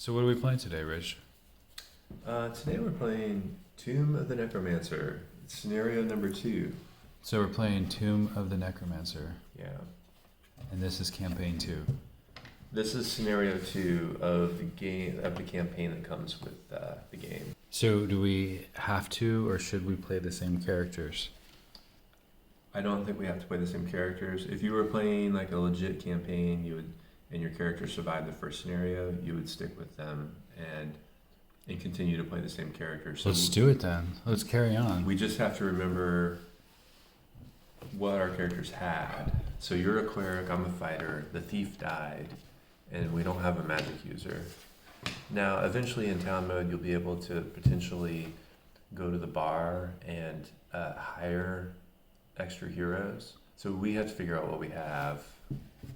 So what are we playing today, Rich? Today we're playing Tomb of the Necromancer, scenario number 2. So we're playing Tomb of the Necromancer, Yeah. and this is campaign 2. This is scenario 2 of the campaign that comes with the game. So do we have to, or should we play the same characters? I don't think we have to play the same characters. If you were playing like a legit campaign, and your character survived the first scenario, you would stick with them and continue to play the same characters. So Let's do it then. Let's carry on. we just have to remember what our characters had. So you're a cleric, I'm a fighter, the thief died, and we don't have a magic user. Now, eventually in town mode, you'll be able to potentially go to the bar and hire extra heroes. So we have to figure out what we have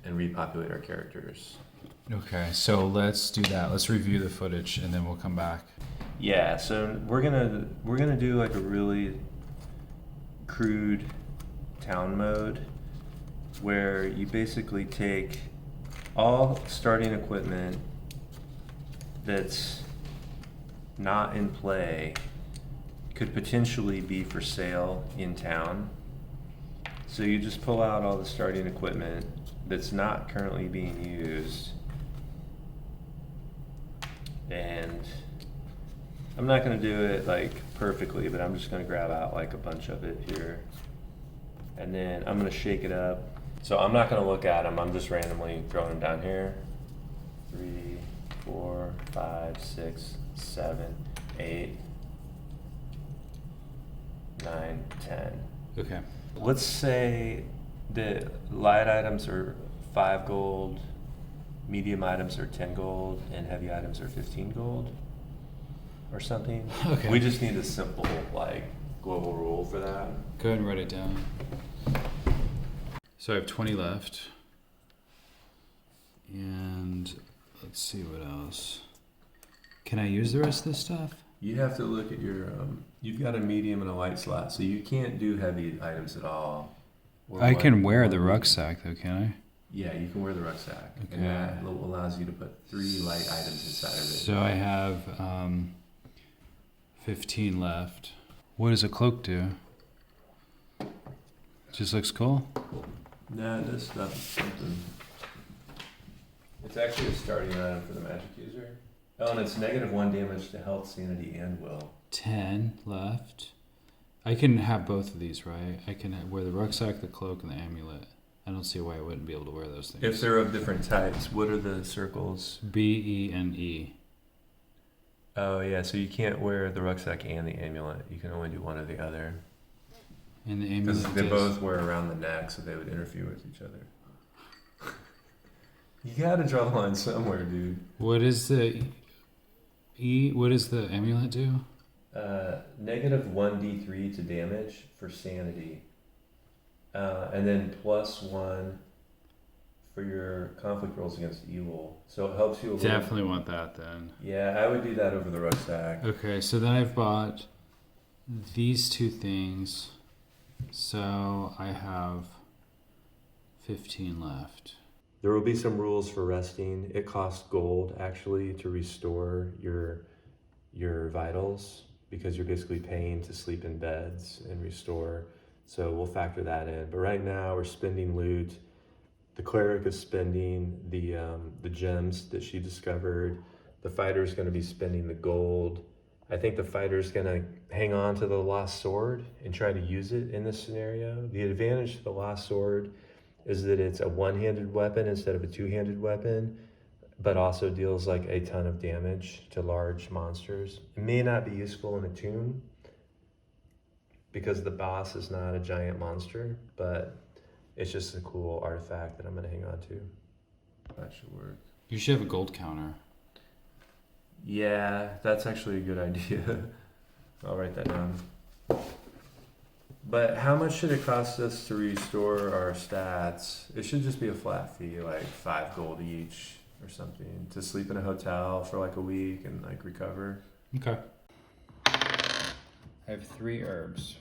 and repopulate our characters. Okay, so let's do that. Let's review the footage, and then we'll come back. Yeah, so we're gonna do like a really crude town mode where you basically take all starting equipment that's not in play, could potentially be for sale in town. So you just pull out all the starting equipment that's not currently being used, and I'm not going to do it like perfectly, but I'm just going to grab out like a bunch of it here, and then I'm going to shake it up. So I'm not going to look at them, I'm just randomly throwing them down here. 3, 4, 5, 6, 7, 8, 9, 10. Okay. Let's say the light items are 5 gold, medium items are 10 gold, and heavy items are 15 gold or something. Okay. We just need a simple like global rule for that. Go ahead and write it down. So I have 20 left. And let's see what else. Can I use the rest of this stuff? You have to look at your, you've got a medium and a light slot, so you can't do heavy items at all. Or I one- can wear the one- rucksack though, can I? Yeah, you can wear the rucksack. Okay. And that allows you to put 3 light items inside of it. So I have 15 left. What does a cloak do? Just looks cool. Nah, this stuff is something. It's actually a starting item for the magic user. Oh, and it's -1 damage to health, sanity, and will. 10 left. I can have both of these, right? I can wear the rucksack, the cloak, and the amulet. I don't see why I wouldn't be able to wear those things. If they're of different types, what are the circles? B, E, and E. Oh, yeah, so you can't wear the rucksack and the amulet. You can only do one or the other. And the Because amulet they is- both wear around the neck, so they would interfere with each other. You gotta draw the line somewhere, dude. What is the E? What does the amulet do? -1d3 to damage for sanity. And then +1 for your conflict rolls against evil. So it helps you a little. Definitely want that then. Yeah, I would do that over the rucksack. Okay, so then I've bought these 2 things. So I have 15 left. There will be some rules for resting. It costs gold actually to restore your vitals, because you're basically paying to sleep in beds and restore. So we'll factor that in. But right now we're spending loot. The cleric is spending the gems that she discovered. The fighter's going to be spending the gold. I think the fighter's going to hang on to the lost sword and try to use it in this scenario. The advantage to the lost sword is that it's a one-handed weapon instead of a two-handed weapon, but also deals like a ton of damage to large monsters. It may not be useful in a tomb because the boss is not a giant monster, but it's just a cool artifact that I'm gonna hang on to. That should work. You should have a gold counter. Yeah, that's actually a good idea. I'll write that down. But how much should it cost us to restore our stats? It should just be a flat fee, like 5 gold each or something, to sleep in a hotel for like a week and like recover. Okay. I have 3 herbs.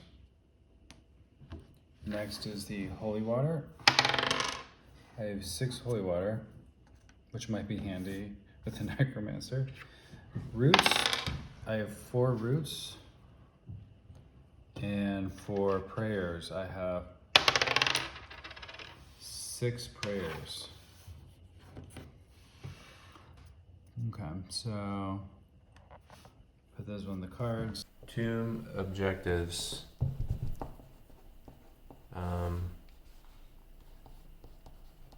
Next is the holy water. I have 6 holy water, which might be handy with the necromancer. Roots, I have 4 roots. And for prayers, I have 6 prayers. Okay, so put those on the cards. Tomb objectives.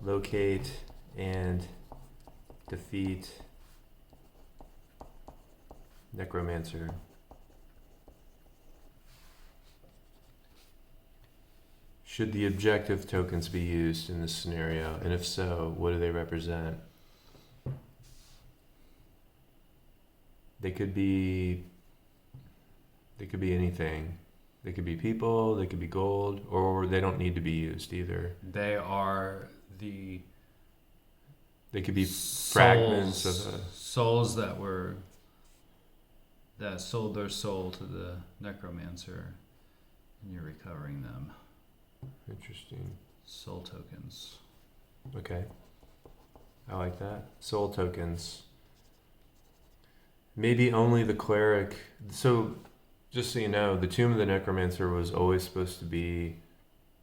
Locate and defeat necromancer. Should the objective tokens be used in this scenario, and if so, what do they represent? They could be anything. They could be people, they could be gold, or they don't need to be used either. They are They could be fragments of souls that sold their soul to the necromancer, and you're recovering them. Interesting. Soul tokens. Okay. I like that. Soul tokens. Maybe only the cleric. So, just so you know, the Tomb of the Necromancer was always supposed to be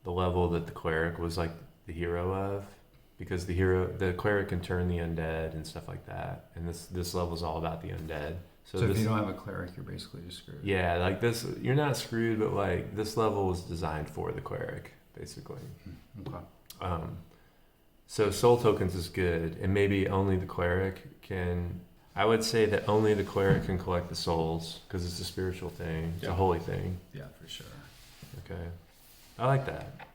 the level that the cleric was like the hero of, because the cleric can turn the undead and stuff like that. And this level is all about the undead. So if you don't have a cleric, you're basically just screwed. Yeah, like this, you're not screwed, but like this level was designed for the cleric, basically. Okay. So soul tokens is good, and maybe only the cleric can. I would say that only the cleric can collect the souls because it's a spiritual thing. It's a holy thing. Yeah, for sure. Okay, I like that.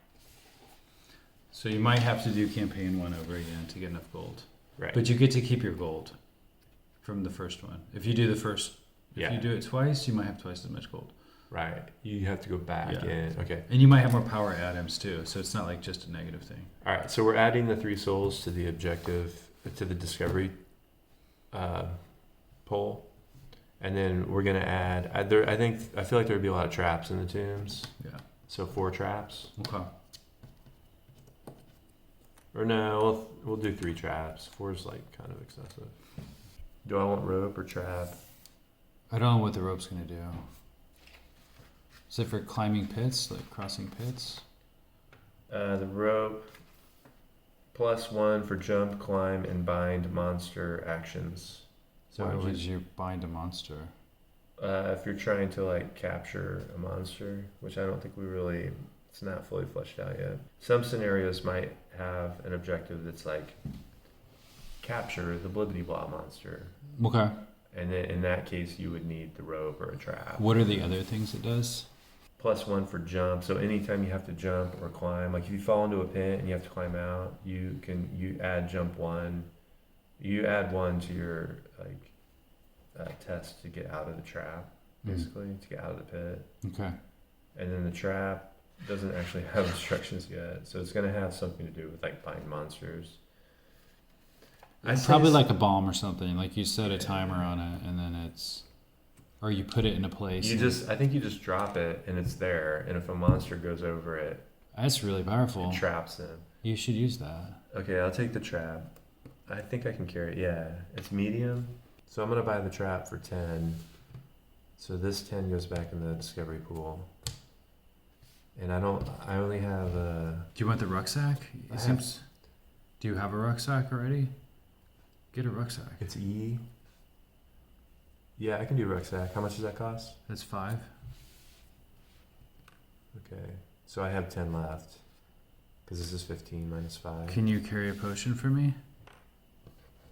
So you might have to do campaign 1 over again to get enough gold. Right. But you get to keep your gold from the first one. If you do if you do it twice, you might have twice as much gold. Right. You have to go back in. Okay. And you might have more power atoms too, so it's not like just a negative thing. All right. So we're adding the 3 souls to the objective, to the discovery poll, and then we're gonna add. I feel like there would be a lot of traps in the tombs. Yeah. So 4 traps. Okay. Or no, we'll do 3 traps. 4 is like kind of excessive. Do I want rope or trap? I don't know what the rope's gonna do. Is it for climbing pits, like crossing pits? The rope +1 for jump, climb, and bind monster actions. So why would you bind a monster? If you're trying to like capture a monster, which I don't think it's not fully fleshed out yet. Some scenarios might have an objective that's like capture the blibbity blah monster. Okay. And then in that case, you would need the rope or a trap. What are the other things it does? +1 for jump. So anytime you have to jump or climb, like if you fall into a pit and you have to climb out, you add jump 1. You add 1 to your test to get out of the trap, basically, to get out of the pit. Okay. And then the trap doesn't actually have instructions yet, so it's going to have something to do with like bind monsters. It's probably like a bomb or something. Like you set a timer on it, and then or you put it in a place. I think you just drop it, and it's there. And if a monster goes over it, that's really powerful. It traps them. You should use that. Okay, I'll take the trap. I think I can carry it. Yeah, it's medium. So I'm gonna buy the trap for 10. So this 10 goes back in the discovery pool. And I only have Do you want the rucksack? Do you have a rucksack already? Get a rucksack. It's E. Yeah, I can do rucksack. How much does that cost? That's 5. Okay, so I have 10 left. Because this is 15 minus 5. Can you carry a potion for me?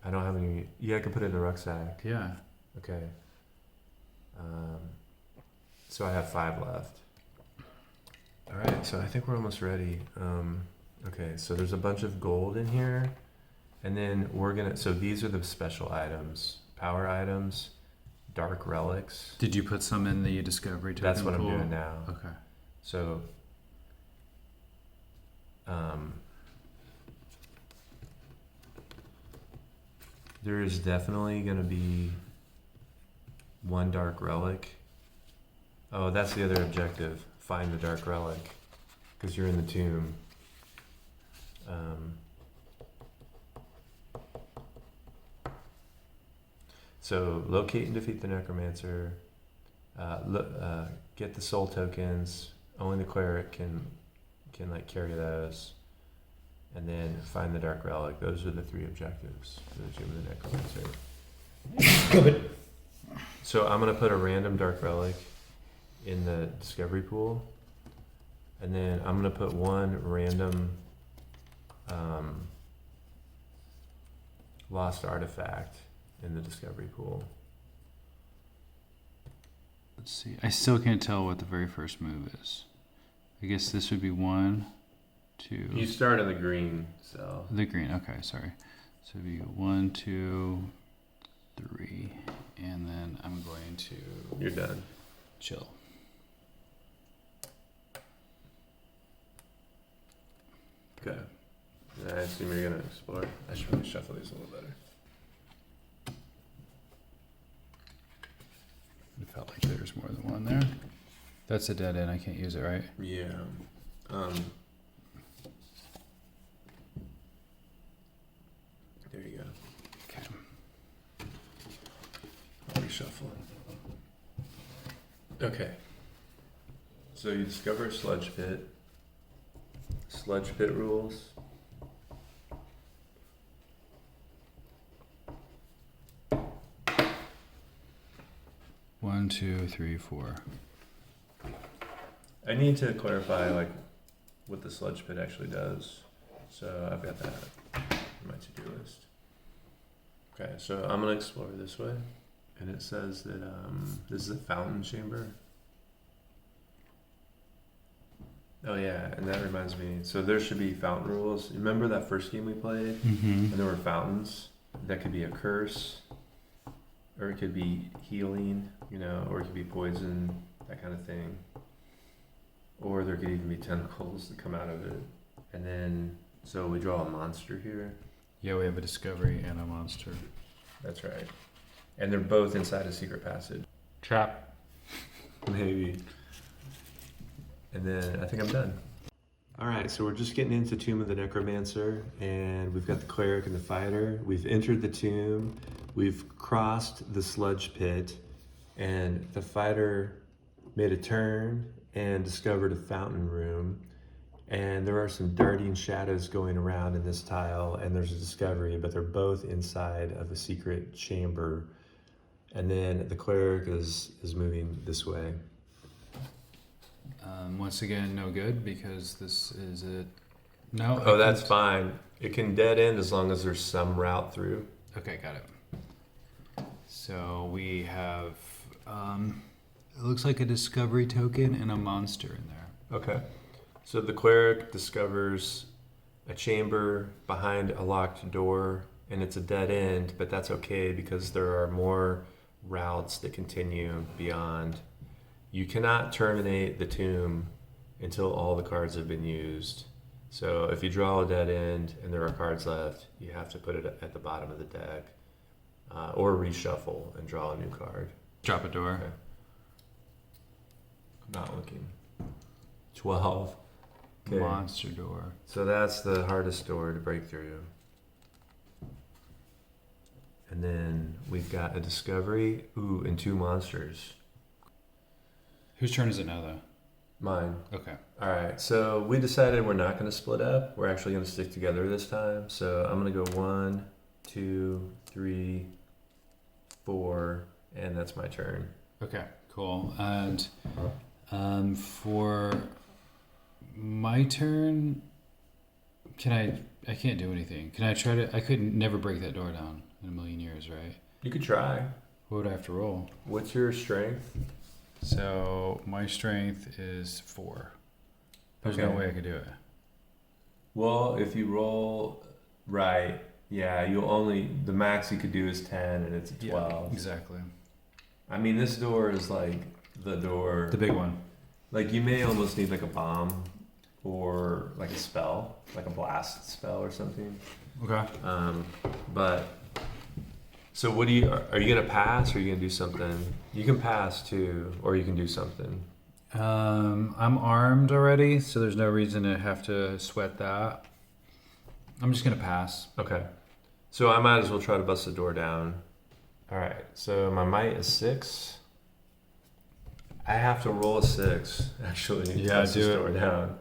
I don't have any. Yeah, I can put it in the rucksack. Yeah. Okay. So I have 5 left. All right, so I think we're almost ready. Okay, so there's a bunch of gold in here. And then so these are the special items. Power items, dark relics. Did you put some in the discovery token That's what pool? I'm doing now. Okay. So, there is definitely going to be 1 dark relic. Oh, that's the other objective. Find the dark relic. Because you're in the tomb. So locate and defeat the necromancer. Get the soul tokens. Only the cleric can like carry those. And then find the dark relic. Those are the 3 objectives for the Tomb of the Necromancer. So I'm gonna put a random dark relic in the discovery pool, and then I'm gonna put 1 random lost artifact in the discovery pool. Let's see. I still can't tell what the very first move is. I guess this would be 1, 2. You start in the green cell. The green. Okay, sorry. So it'd be 1, 2, 3, and then I'm going to. You're done. Chill. Okay. I assume you're gonna explore. I should probably shuffle these a little better. It felt like there's more than one there. That's a dead end. I can't use it, right? Yeah. There you go. Okay. I'll reshuffle. Okay. So you discover a sludge pit. Sludge pit rules. One, two, three, 4. I need to clarify like what the sludge pit actually does. So I've got that in my to-do list. Okay, so I'm gonna explore this way, and it says that this is a fountain chamber. Oh yeah, and that reminds me. So there should be fountain rules. Remember that first game we played, and there were fountains. That could be a curse, or it could be healing, or it could be poison, that kind of thing. Or there could even be tentacles that come out of it. And then, so we draw a monster here. Yeah, we have a discovery and a monster. That's right. And they're both inside a secret passage. Trap. Maybe. And then I think I'm done. All right, so we're just getting into Tomb of the Necromancer, and we've got the cleric and the fighter. We've entered the tomb. We've crossed the sludge pit, and the fighter made a turn and discovered a fountain room. And there are some darting shadows going around in this tile, and there's a discovery, but they're both inside of a secret chamber. And then the cleric is moving this way. Once again, no good because this is it. No. Oh, that's fine. It can dead end as long as there's some route through. Okay, got it. So we have, it looks like a discovery token and a monster in there. Okay. So the cleric discovers a chamber behind a locked door, and it's a dead end, but that's okay because there are more routes that continue beyond. You cannot terminate the tomb until all the cards have been used. So if you draw a dead end and there are cards left, you have to put it at the bottom of the deck, or reshuffle and draw a new card. Drop a door. Okay. I'm not looking. 12. Okay. Monster door. So that's the hardest door to break through. And then we've got a discovery. Ooh, and 2 monsters. Whose turn is it now, though? Mine. Okay. All right. So we decided we're not going to split up. We're actually going to stick together this time. So I'm going to go 1, 2, 3, 4, and that's my turn. Okay, cool. And for my turn, I can't do anything. Can I try to, I could never break that door down in a million years, right? You could try. What would I have to roll? What's your strength? So my strength is 4. There's no way I could do it. Well, if you roll right, yeah, the max you could do is 10 and it's a 12. Yeah, exactly. I mean, this door is like the door. The big one. Like you may almost need like a bomb or like a spell, like a blast spell or something. Okay. But so what are you gonna pass or are you gonna do something? You can pass too, or you can do something. I'm armed already, so there's no reason to have to sweat that. I'm just gonna pass. Okay. So I might as well try to bust the door down. All right, so my might is 6. I have to roll a 6, actually. Yeah, Bust do this it. door down.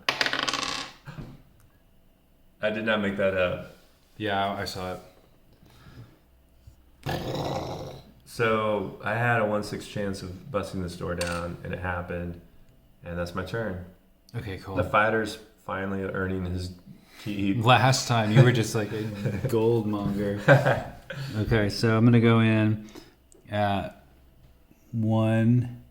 I did not make that up. Yeah, I saw it. So I had a 1/6 chance of busting this door down, and it happened, and that's my turn. Okay, cool. The fighter's finally earning his keep. Last time you were just like a gold monger. Okay, so I'm gonna go in at 1.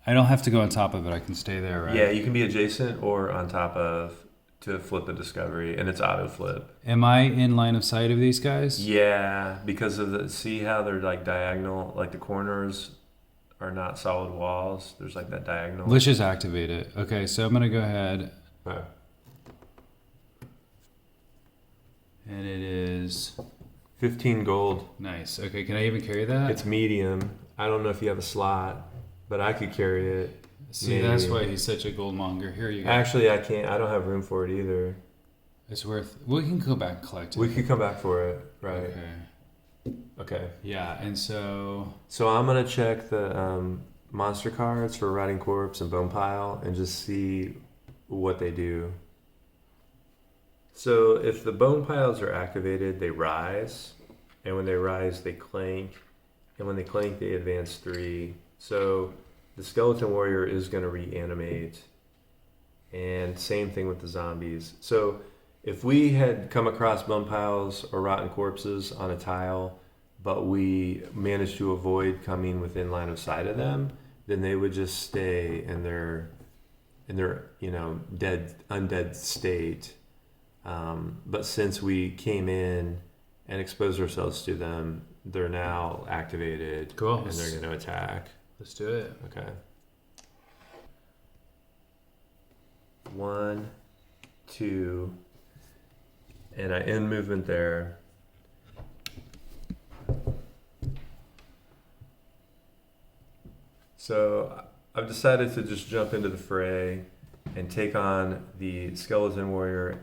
I don't have to go on top of it. I can stay there, right? Yeah, you can be adjacent or on top of to flip the discovery, and it's auto flip. Am I in line of sight of these guys? Yeah, because of the see how they're like diagonal, like the corners are not solid walls. There's like that diagonal. Let's just activate it. Okay, so I'm gonna go ahead, Okay. and it is 15 gold. nice. Okay, can I even carry that? It's medium. I don't know if you have a slot, but I could carry it. See, maybe. that's why he's such a gold monger. Here you go. Actually, I can't. I don't have room for it either. It's worth. We can go back and collect it. We could come back for it, right? Okay. Okay. Yeah, and so So I'm gonna check the monster cards for Rotting Corpse and Bone Pile and just see what they do. So if the bone piles are activated, they rise, and when they rise, they clank, and when they clank, they advance 3. So the skeleton warrior is going to reanimate, and same thing with the zombies. So if we had come across bone piles or rotten corpses on a tile, but we managed to avoid coming within line of sight of them, then they would just stay in their dead undead state. But since we came in and exposed ourselves to them, they're now activated. Cool. And they're going to attack. let's do it. Okay. 1, 2, and I end movement there. So I've decided to just jump into the fray and take on the skeleton warrior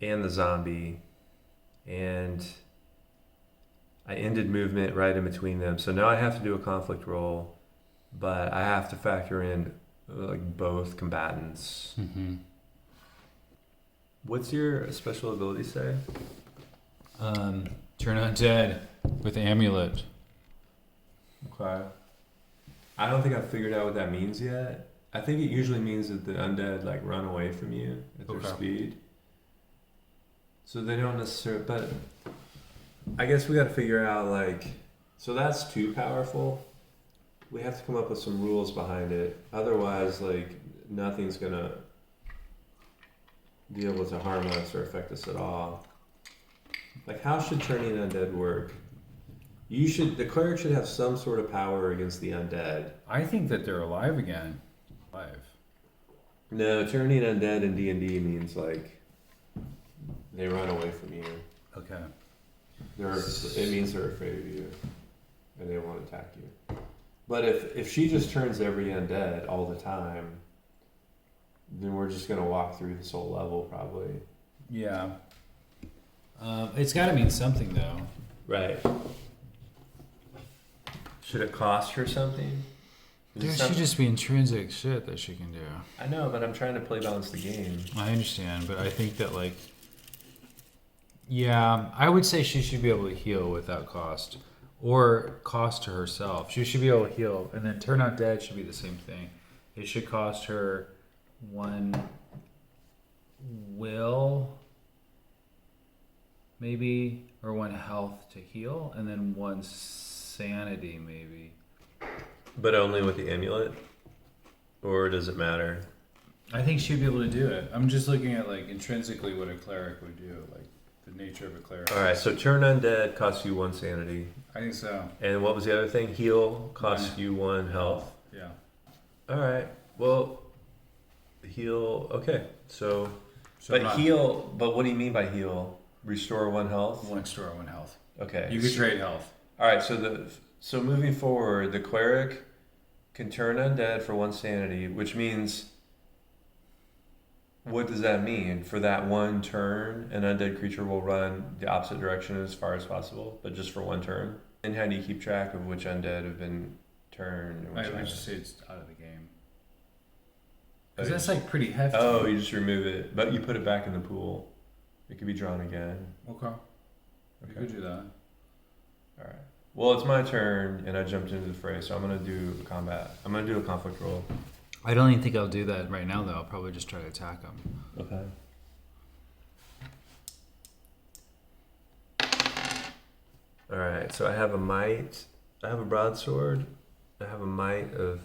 and the zombie, and I ended movement right in between them. So now I have to do a conflict roll, but I have to factor in like both combatants. Mm-hmm. What's your special ability say? Turn undead with amulet. Okay. I don't think I've figured out what that means yet. I think it usually means that the undead like run away from you at their speed. So they don't necessarily, but I guess we got to figure out like, so that's too powerful. We have to come up with some rules behind it. Otherwise, like nothing's gonna be able to harm us or affect us at all. Like how should turning undead work? The cleric should have some sort of power against the undead. I think that they're alive again. Alive. No, turning undead in D&D means like they run away from you. Okay. It means they're afraid of you, and they won't attack you. But if she just turns every undead all the time, then we're just gonna walk through this whole level probably. Yeah. It's got to mean something though. Right. Should it cost her something? There should just be intrinsic shit that she can do. I know, but I'm trying to play balance the game. I understand, but I think that like, yeah, I would say she should be able to heal without cost, or cost to herself. She should be able to heal, and then turn out dead should be the same thing. It should cost her 1 will, maybe, or 1 health to heal, and then 1 sanity maybe. But only with the amulet? Or does it matter? I think she'd be able to do it. I'm just looking at like intrinsically what a cleric would do, like the nature of a cleric. Alright, so turn undead costs you 1 sanity. I think so. And what was the other thing? Heal costs you 1 health. Yeah. Alright, well, heal, okay. So But what do you mean by heal? Restore 1 health? 1 extra 1 health. Okay. You could trade health. Alright, so moving forward, the cleric can turn undead for 1 sanity, which means, what does that mean? For that 1 turn, an undead creature will run the opposite direction as far as possible, but just for 1 turn? And how do you keep track of which undead have been turned? And which I would haven't? just say it's out of the game. Oh, Because that's like pretty hefty. Oh, you just remove it, but you put it back in the pool. It could be drawn again. Okay. You could do that. All right. Well, it's my turn, and I jumped into the fray, so I'm gonna do combat. I'm gonna do a conflict roll. I don't even think I'll do that right now, though. I'll probably just try to attack him. Okay. All right. So I have a might. I have a broadsword. I have a might of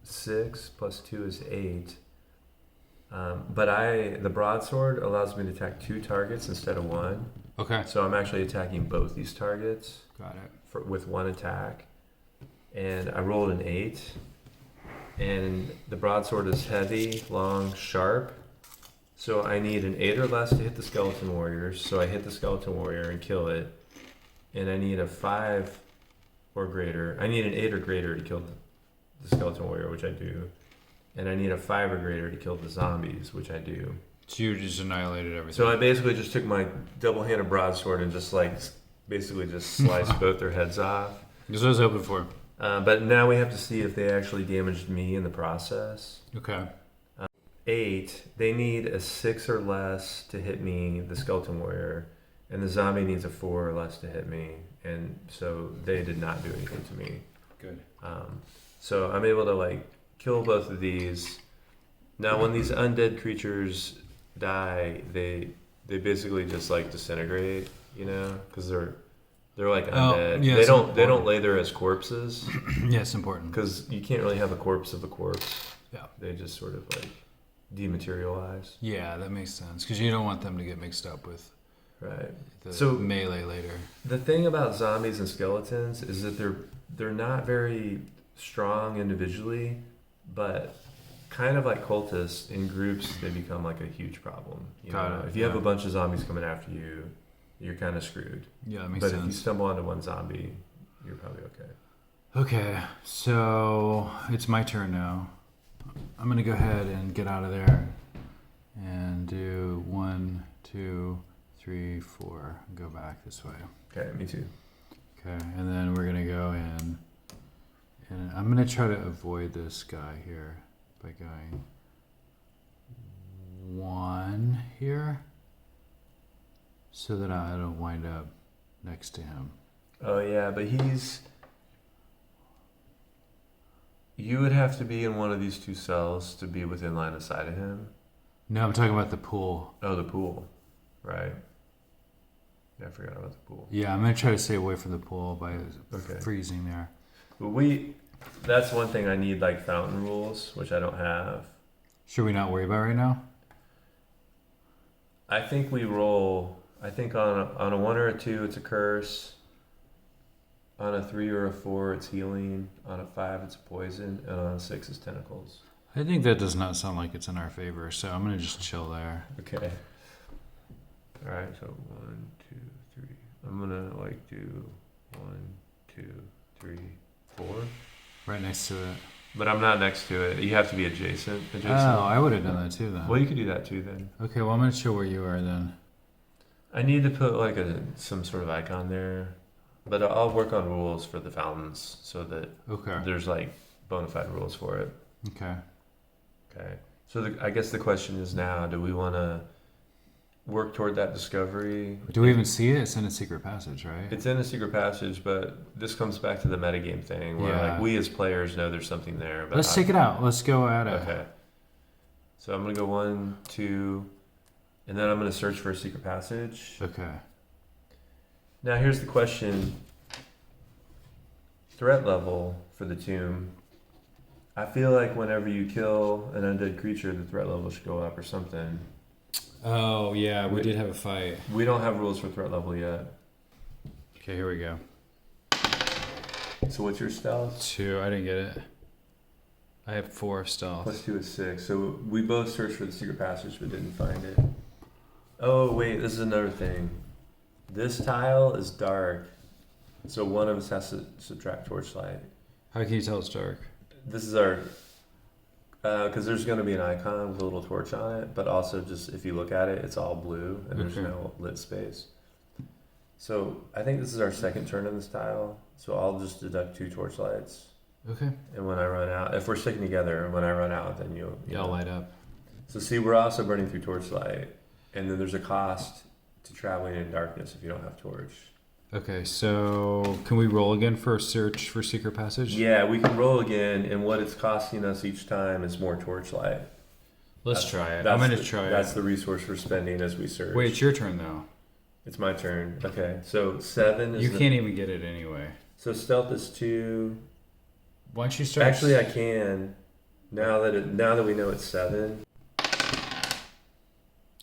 6 plus 2 is 8. But the broadsword allows me to attack 2 targets instead of 1. Okay. So I'm actually attacking both these targets. Got it. With 1 attack. And I rolled an 8. And the broadsword is heavy, long, sharp. So I need an 8 or less to hit the skeleton warriors. So I hit the skeleton warrior and kill it. And I need a 5 or greater. I need an 8 or greater to kill the skeleton warrior, which I do. And I need a 5 or greater to kill the zombies, which I do. So you just annihilated everything. So I basically just took my double-handed broadsword and just basically just sliced both their heads off. That's what I was hoping for. But now we have to see if they actually damaged me in the process. Okay. 8, they need a 6 or less to hit me, the skeleton warrior, and the zombie needs a 4 or less to hit me, and so they did not do anything to me. Good. So I'm able to kill both of these. Now when these undead creatures die, they basically just disintegrate, because they're undead. Yeah, they don't lay there as corpses. Yeah, it's important because you can't really have a corpse of a corpse. Yeah, they just sort of dematerialize. Yeah, that makes sense because you don't want them to get mixed up with the melee later. The thing about zombies and skeletons is that they're not very strong individually, but kind of like cultists in groups, they become a huge problem. If you have a bunch of zombies coming after you, you're kind of screwed. Yeah, that makes sense. But if you stumble onto one zombie, you're probably okay. Okay, so it's my turn now. I'm gonna go ahead and get out of there and do 1, 2, 3, 4. Go back this way. Okay, me too. Okay, and then we're gonna go in, and I'm gonna try to avoid this guy here by going 1 here, so that I don't wind up next to him. Oh yeah, but you would have to be in one of these 2 cells to be within line of sight of him. No, I'm talking about the pool. Oh, the pool. Right. Yeah, I forgot about the pool. Yeah, I'm going to try to stay away from the pool by freezing there. That's one thing I need, fountain rules, which I don't have. Should we not worry about right now? I think we roll, on a 1 or a 2, it's a curse. On a 3 or a 4, it's healing. On a 5, it's poison. And on a 6, it's tentacles. I think that does not sound like it's in our favor, so I'm going to just chill there. Okay. All right, so 1, 2, 3. I'm going to, do 1, 2, 3, 4. Right next to it. But I'm not next to it. You have to be adjacent. Oh, I would have done that too, then. Well, you could do that too, then. Okay, well, I'm going to show where you are, then. I need to put, some sort of icon there. But I'll work on rules for the fountains so that there's bona fide rules for it. Okay. Okay. So I guess the question is now, do we want to work toward that discovery? Do we even see it? It's in a secret passage, right? It's in a secret passage, but this comes back to the metagame thing where we as players know there's something there. But let's take it out. Let's go at it. Okay. So I'm going to go 1, 2, and then I'm going to search for a secret passage. Okay. Now here's the question. Threat level for the tomb. I feel like whenever you kill an undead creature, the threat level should go up or something. Oh, yeah, we did have a fight. We don't have rules for threat level yet. Okay, here we go. So what's your stealth? 2. I didn't get it. I have 4 stealth. Plus 2 is 6. So we both searched for the secret passage but didn't find it. Oh, wait, this is another thing. This tile is dark, so one of us has to subtract torchlight. How can you tell it's dark? This is our... Because there's going to be an icon with a little torch on it, but also just if you look at it, it's all blue and there's no lit space. So I think this is our second turn in this tile. So I'll just deduct 2 torchlights. Okay. And when I run out, if we're sticking together, when I run out, then you Yeah, I'll light up. So see, we're also burning through torchlight, and then there's a cost to traveling in darkness if you don't have torch. Okay, so can we roll again for a search for secret passage? Yeah, we can roll again, and what it's costing us each time is more torchlight. Let's try it. I'm going to try it. That's the resource we're spending as we search. Wait, it's your turn though. It's my turn. Okay, so 7 is... You can't even get it anyway. So stealth is 2. Why don't you start... Actually, I can. Now that we know it's 7.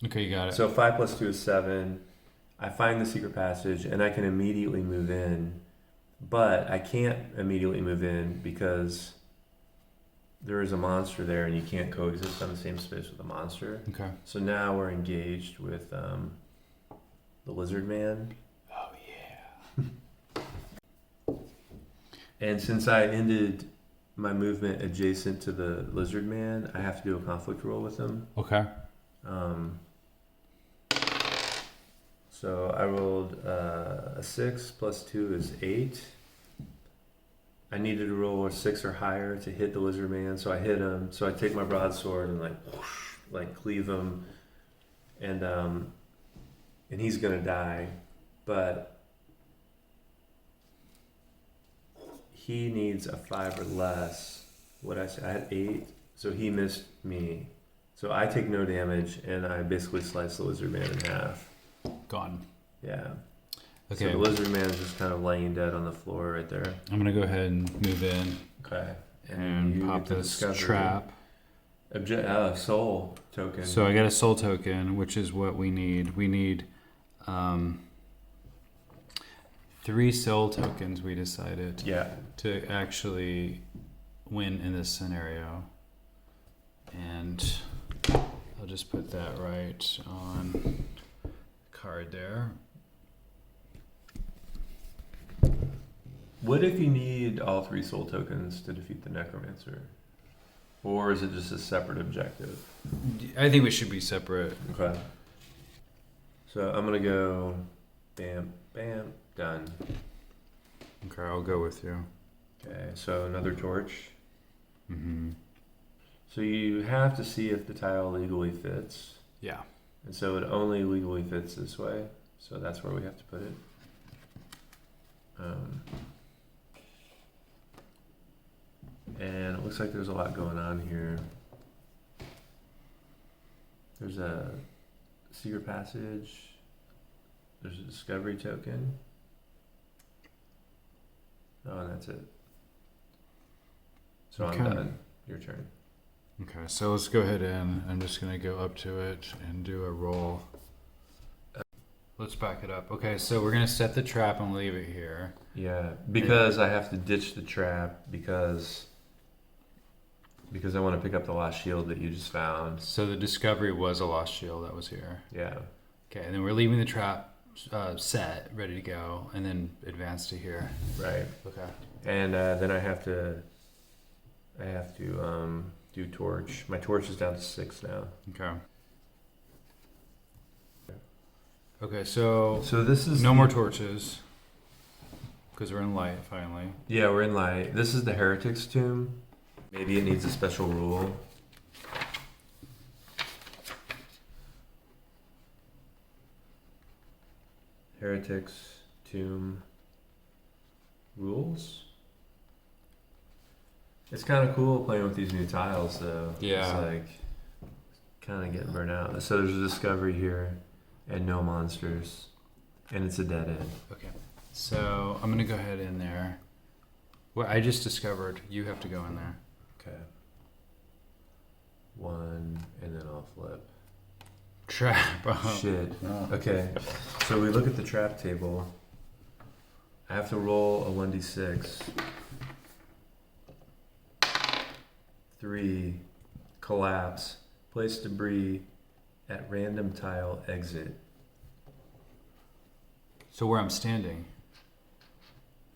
Okay, you got it. So 5 plus 2 is 7. I find the secret passage, and I can immediately move in. But I can't immediately move in because there is a monster there, and you can't coexist on the same space with a monster. Okay. So now we're engaged with the lizard man. Oh, yeah. And since I ended my movement adjacent to the lizard man, I have to do a conflict roll with him. Okay. So I rolled a 6 plus 2 is 8. I needed to roll a 6 or higher to hit the lizard man, so I hit him. So I take my broadsword and like cleave him, and he's gonna die, but he needs a 5 or less. What I said, I had 8, so he missed me. So I take no damage, and I basically slice the lizard man in half. Gone. Yeah. Okay. So the lizard man is just kind of laying dead on the floor right there. I'm gonna go ahead and move in. Okay. And you pop get the this discovery. trap. Soul token. So I got a soul token, which is what we need. We need 3 soul tokens, we decided. Yeah. To actually win in this scenario. And I'll just put that right on the card there. What if you need all 3 soul tokens to defeat the necromancer? Or is it just a separate objective? I think we should be separate. Okay. So I'm gonna go bam, bam, done. Okay, I'll go with you. Okay, so another torch. Mm-hmm. So you have to see if the tile legally fits. Yeah. And so it only legally fits this way. So that's where we have to put it. And it looks like there's a lot going on here. There's a secret passage. There's a discovery token. Oh, and that's it. So Okay. I'm done. Your turn. Okay, so let's go ahead and I'm just going to go up to it and do a roll. Let's back it up. Okay, so we're going to set the trap and leave it here. Yeah, because I have to ditch the trap because I want to pick up the lost shield that you just found. So the discovery was a lost shield that was here. Yeah. Okay, and then we're leaving the trap set, ready to go, and then advance to here. Right. Okay. And then I have to do torch. My torch is down to 6 now. Okay. Okay, so this is no more torches because we're in light finally. Yeah, we're in light. This is the heretic's tomb. Maybe it needs a special rule. Heretic's tomb rules. It's kind of cool playing with these new tiles, though. Yeah. It's like kind of getting burnt out. So there's a discovery here, and no monsters, and it's a dead end. Okay. So I'm gonna go ahead in there. Well, I just discovered you have to go in there. Okay. 1, and then I'll flip. Trap. Oh. Shit. Oh. Okay. So we look at the trap table. I have to roll a 1d6. 3. Collapse. Place debris at random tile exit. So where I'm standing,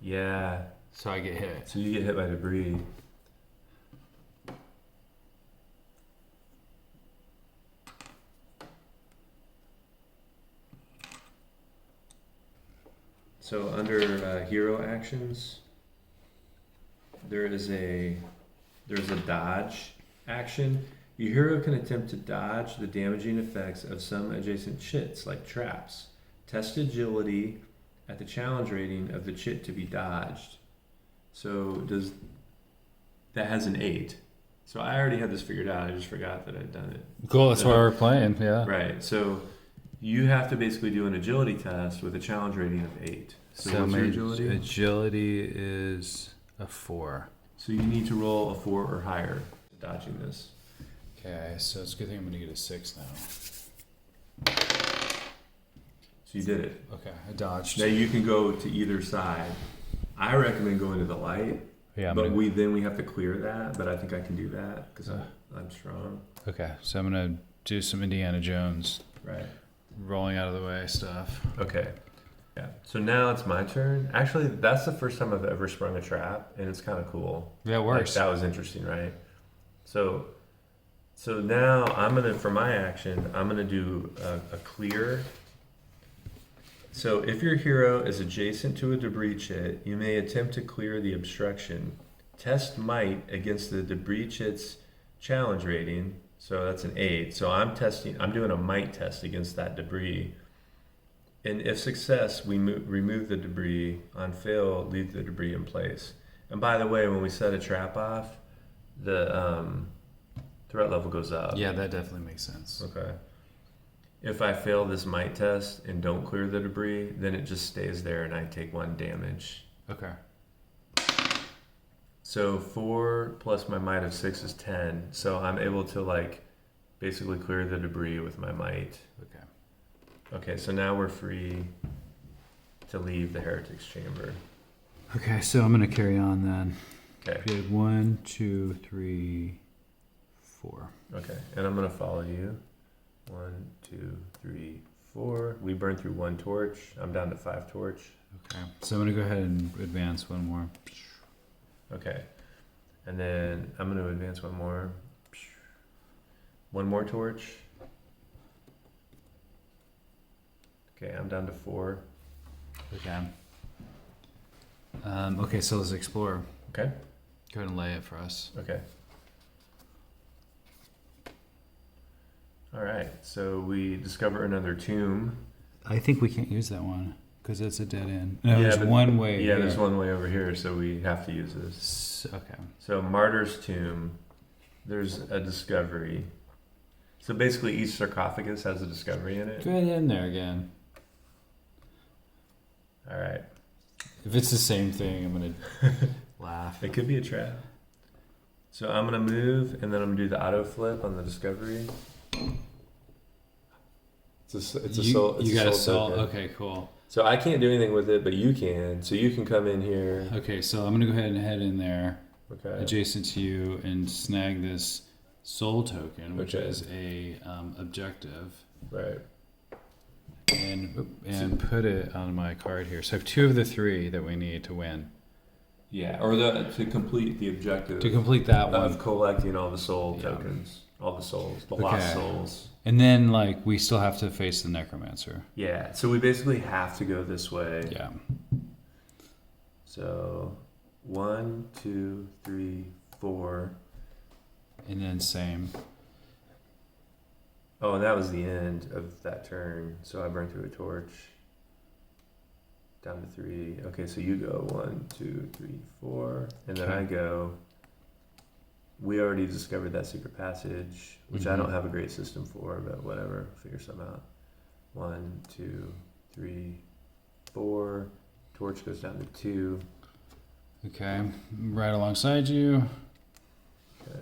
Yeah. so I get hit. So you get hit by debris. So under hero actions, there's a dodge action. Your hero can attempt to dodge the damaging effects of some adjacent chits, like traps. Test agility at the challenge rating of the chit to be dodged. So that has an 8. So I already had this figured out. I just forgot that I'd done it. Cool. That's why we're playing. Yeah. Right. So you have to basically do an agility test with a challenge rating of 8. So what's your agility? Agility is a 4. So you need to roll a 4 or higher dodging this. Okay, so it's a good thing I'm going to get a 6 now. So you did it. Okay, I dodged. Now you can go to either side. I recommend going to the light. Yeah, but we have to clear that. But I think I can do that because I'm strong. Okay, so I'm going to do some Indiana Jones. Right. Rolling out of the way stuff. Okay. Yeah. So now it's my turn. Actually, that's the first time I've ever sprung a trap, and it's kind of cool. Yeah, it works. Like, that was interesting, right? So now for my action, I'm gonna do a clear. So if your hero is adjacent to a debris chit, you may attempt to clear the obstruction. Test might against the debris chit's challenge rating. So that's an 8. So I'm doing a might test against that debris. And if success, we remove the debris. On fail, leave the debris in place. And by the way, when we set a trap off, the threat level goes up. Yeah, that definitely makes sense. Okay. If I fail this might test and don't clear the debris, then it just stays there and I take 1 damage. Okay. So 4 plus my might of 6 is 10. So I'm able to basically clear the debris with my might. Okay. Okay, so now we're free to leave the Heretic's Chamber. Okay, so I'm going to carry on then. Okay. We had 1, 2, 3, 4. Okay, and I'm going to follow you. 1, 2, 3, 4. We burned through 1 torch. I'm down to 5 torch. Okay, so I'm going to go ahead and advance 1 more. Okay, and then I'm going to advance 1 more. 1 more torch. Okay, I'm down to 4. Okay. Okay, so let's explore. Okay. Go ahead and lay it for us. Okay. All right, so we discover another tomb. I think we can't use that one because it's a dead end. No, Yeah, there's one way. Yeah, here. there's one way over here, so we have to use this. Okay. So Martyr's Tomb, there's a discovery. So basically each sarcophagus has a discovery in it. Go ahead in there again. All right. If it's the same thing, I'm going to laugh. It could be a trap. So I'm going to move, and then I'm going to do the auto flip on the discovery. It's a soul. You got a soul. Token. Okay, cool. So I can't do anything with it, but you can. So you can come in here. Okay, so I'm gonna go ahead and head in there, Okay. adjacent to you, and snag this soul token, which Okay. is a objective, Right. and put it on my card here. So I have 2 of the 3 that we need to win. Yeah, or to complete the objective To complete that one, of collecting all the soul Yeah. tokens, all the souls, the Okay. lost souls. and then we still have to face the necromancer. Yeah, so we basically have to go this way. Yeah. So 1, 2, 3, 4. And then same. Oh, and that was the end of that turn. So I burned through a torch. Down to 3. Okay, so you go 1, 2, 3, 4, and then Okay. I go. We already discovered that secret passage, which I Mhm. don't have a great system for, but whatever, figure something out. 1, 2, 3, 4. Torch goes down to 2. Okay, right alongside you. Okay.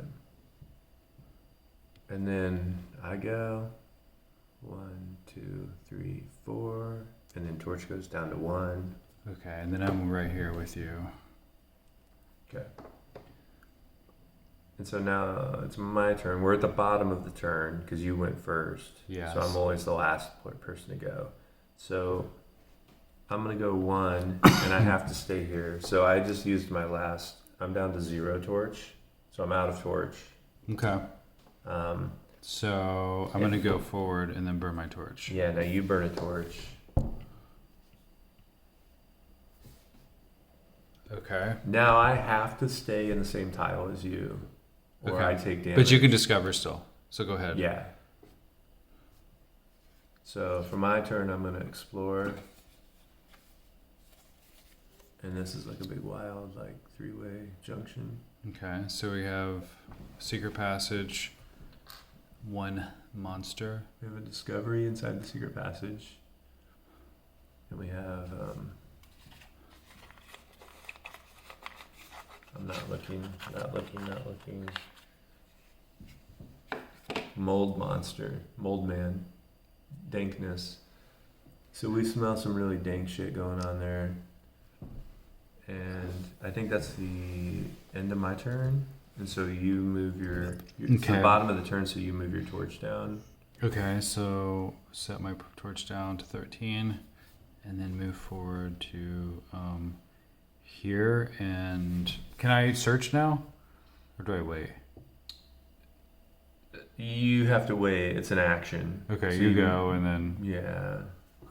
And then I go 1, 2, 3, 4, and then torch goes down to 1. Okay, and then I'm right here with you. Okay. And so now it's my turn. We're at the bottom of the turn because you went first. Yes. So I'm always the last person to go. So I'm going to go 1, and I have to stay here. So I just used my last. I'm down to 0 torch. So I'm out of torch. Okay. Um, So I'm gonna go forward and then burn my torch. yeah, now you burn a torch. Okay. Now I have to stay in the same tile as you, or Okay. I take damage. But you can discover still. So go ahead. Yeah. So for my turn, I'm gonna explore, and this is like a big wild like 3-way junction. Okay. So we have secret passage, one monster. We have a discovery inside the secret passage, and we have. I'm not looking. Mold monster, mold man, dankness. So we smell some really dank shit going on there. And I think that's the end of my turn. And so you move your it's the Okay. bottom of the turn, so you move your torch down. Okay. So set my torch down to 13, and then move forward to here. And can I search now, or do I wait? You have to wait. It's an action. Okay. So You go, and then Yeah.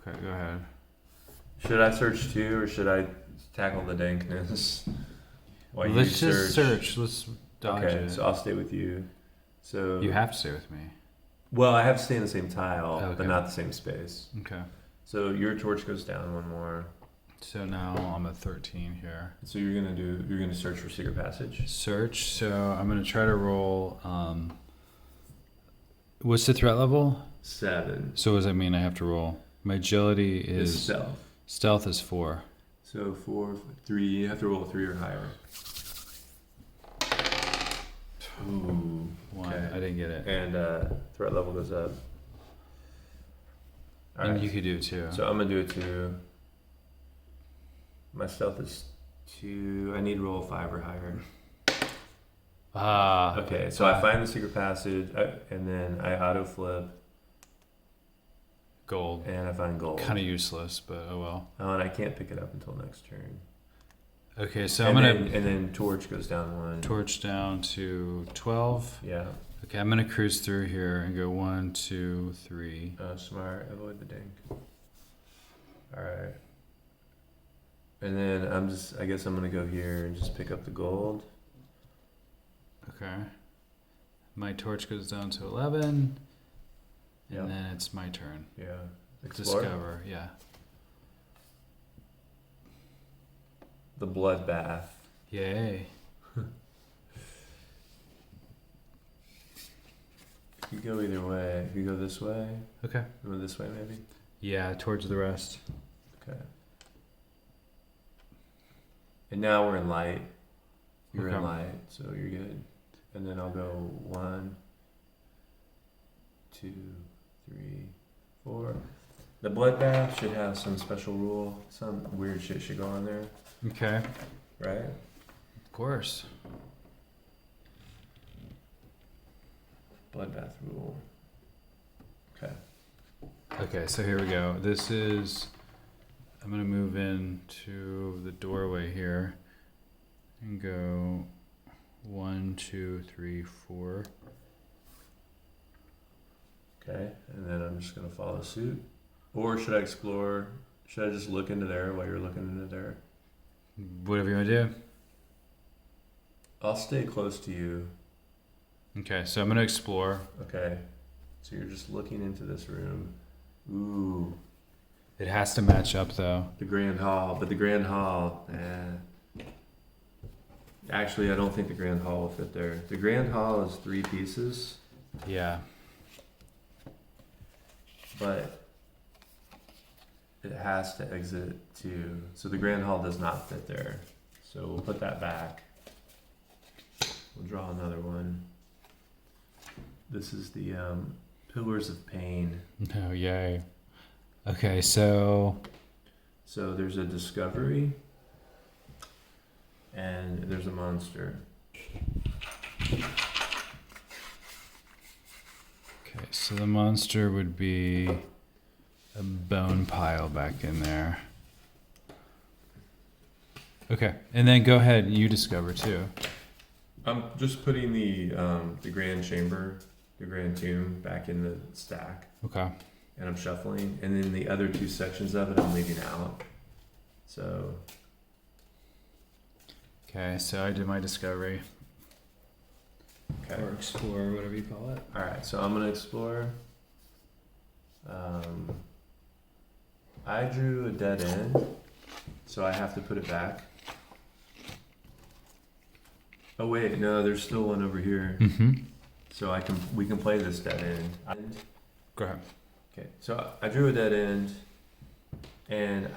okay. Go ahead. Should I search too, or should I tackle the dankness? While you Let's just search. Let's dodge Okay, it. so I'll stay with you. So You have to stay with me. well, I have to stay in the same tile, Okay. but not the same space. Okay. So your torch goes down one more. So now I'm at 13 here. So you're gonna search for secret passage. Search. So I'm gonna try to roll. What's the threat level? 7 So what does that mean? I have to roll. My agility is is stealth. stealth is 4. So 4, 3. You have to roll a 3 or higher. Ooh. 1. Okay. I didn't get it. And threat level goes up. All And right. you could do it too. So I'm gonna do it too. My stealth is 2. I need to roll a 5 or higher. Ah. Okay, so I find the secret passage, and then I auto flip, Gold. and I find gold. Kind of useless, but oh well. Oh, and I can't pick it up until next turn. Okay, so and I'm gonna then, and then torch goes down 1. torch down to 12. Yeah. Okay, I'm gonna cruise through here and go 1, 2, 3. Oh, smart. Avoid the dink. All right. And then I guess I'm gonna go here and just pick up the gold. Okay. My torch goes down to 11. Yep. And then it's my turn. Yeah. Explore. Discover, yeah. The bloodbath. Yay. You go either way. If you go this way, Okay. you go this way maybe. Yeah, towards the rest. Okay. And now we're in light. You're in Okay. light, so you're good. And then I'll go 1, 2, 3, 4. The bloodbath should have some special rule. Some weird shit should go on there, Okay. right? Of course. Bloodbath rule. Okay. Okay, so here we go. This is. I'm gonna move into the doorway here and go 1, 2, 3, 4. Okay. And then I'm just gonna follow suit. Or should I explore? Should I just look into there while you're looking into there? Whatever you want to do. I'll stay close to you. Okay, so I'm gonna explore. Okay. So you're just looking into this room. Ooh. It has to match up though. The Grand Hall. But the Grand Hall, actually, I don't think the Grand Hall will fit there. The Grand Hall is 3 pieces, Yeah. but it has to exit 2. So the Grand Hall does not fit there. So we'll put that back. We'll draw another one. This is the Pillars of Pain. Oh, yay. Okay, so So there's a discovery, and there's a monster. okay, so the monster would be a bone pile back in there. Okay, and then go ahead. You discover too. I'm just putting the Grand Chamber, the Grand Tomb, back in the stack, Okay. and I'm shuffling, and then the other 2 sections of it I'm leaving out. So Okay, so I did my discovery. Okay. Or explore, whatever you call it. All right, so I'm gonna explore. I drew a dead end, so I have to put it back. Oh wait, no, there's still one over here. Mm-hmm. So we can play this dead end. Go ahead. Okay, so I drew a dead end, and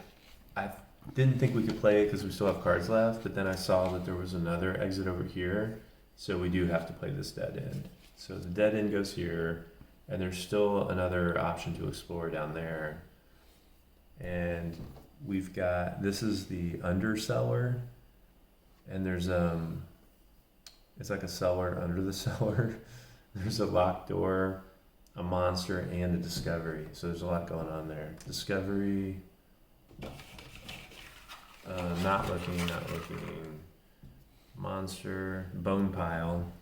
I didn't think we could play it because we still have cards left. But then I saw that there was another exit over here, so we do have to play this dead end. So the dead end goes here, and there's still another option to explore down there. And we've got, this is the undercellar, and there's it's like a cellar under the cellar. There's a locked door, a monster, and a discovery. So there's a lot going on there. Discovery, not looking. Monster, bone pile,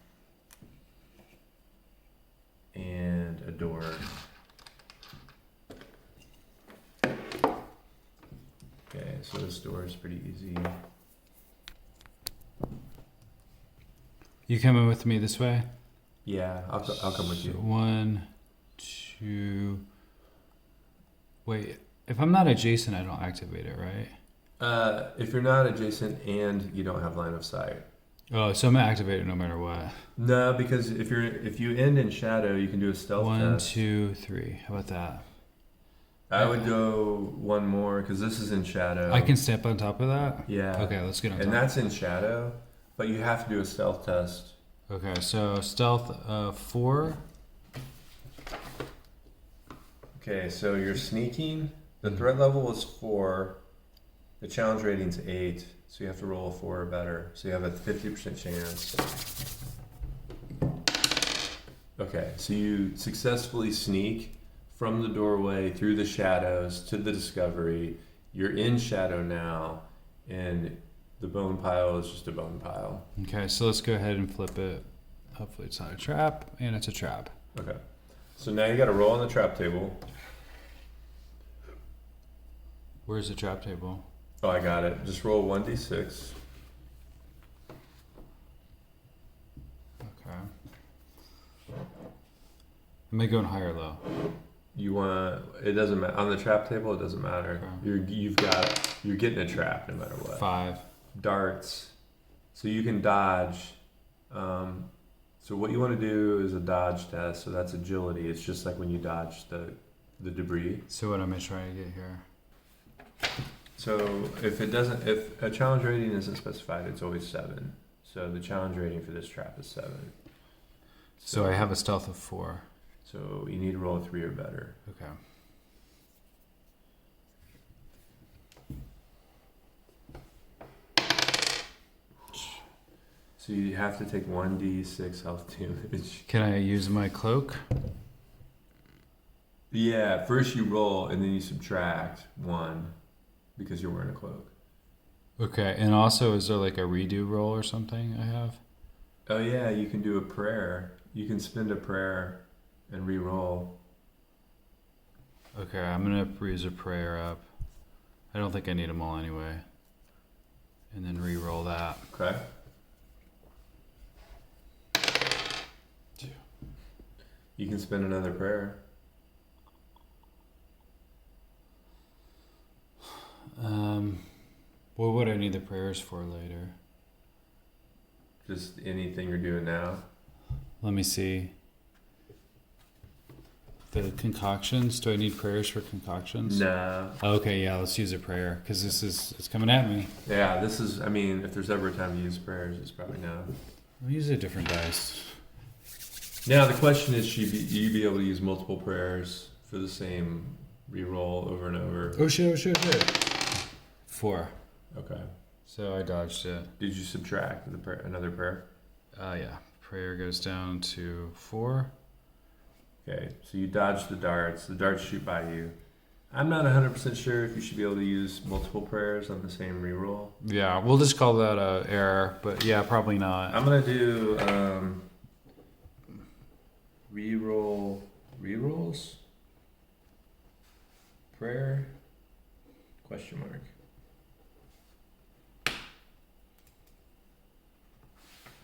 and a door. Okay, so this door is pretty easy. You coming with me this way? Yeah, I'll come with you. 1, 2. Wait, if I'm not adjacent, I don't activate it, right? If you're not adjacent and you don't have line of sight. Oh, so I'm gonna activate it no matter what. No, because if you end in shadow, you can do a stealth 1, test. 2, 3. How about that? I would go one more because this is in shadow. I can step on top of that? Yeah. Okay, let's get on top. And that's in shadow, but you have to do a stealth test. Okay, so stealth 4. Okay, so you're sneaking. The threat level is 4. The challenge rating's 8, so you have to roll a 4 or better. So you have a 50% chance. Okay, so you successfully sneak from the doorway through the shadows to the discovery. You're in shadow now, and the bone pile is just a bone pile. Okay, so let's go ahead and flip it. Hopefully it's not a trap, and it's a trap. Okay, so now you got to roll on the trap table. Where's the trap table? Oh, I got it. Just roll 1d6. Okay. Am I going high or low? You want to, it doesn't matter. On the trap table, it doesn't matter. Okay. You're getting a trap no matter what. 5. Darts. So you can dodge. So what you want to do is a dodge test. So that's agility. It's just like when you dodge the debris. So what am I trying to get here? So if a challenge rating isn't specified, it's always 7. So the challenge rating for this trap is 7. So I have a stealth of 4. So you need to roll a 3 or better. Okay. So you have to take 1d6 health damage. Can I use my cloak? Yeah, first you roll and then you subtract 1 because you're wearing a cloak. Okay, and also is there like a redo roll or something I have? Oh yeah, you can do a prayer. You can spend a prayer and re-roll. Okay, I'm gonna use a prayer up. I don't think I need them all anyway. And then re-roll that. Okay. 2. You can spend another prayer. What would I need the prayers for later? Just anything you're doing now. Let me see. The concoctions. Do I need prayers for concoctions? Nah. Okay, yeah, let's use a prayer because it's coming at me. Yeah, this is, I mean, if there's ever a time to use prayers, it's probably now. I'll use a different dice. Now the question is, should you be able to use multiple prayers for the same re-roll over and over? Oh shit! 4. Okay. So I dodged it. Did you subtract another prayer? Yeah. Prayer goes down to 4. Okay, so you dodge the darts. The darts shoot by you. I'm not 100% sure if you should be able to use multiple prayers on the same reroll. Yeah, we'll just call that a error, but yeah, probably not. I'm gonna do rerolls, prayer, question mark.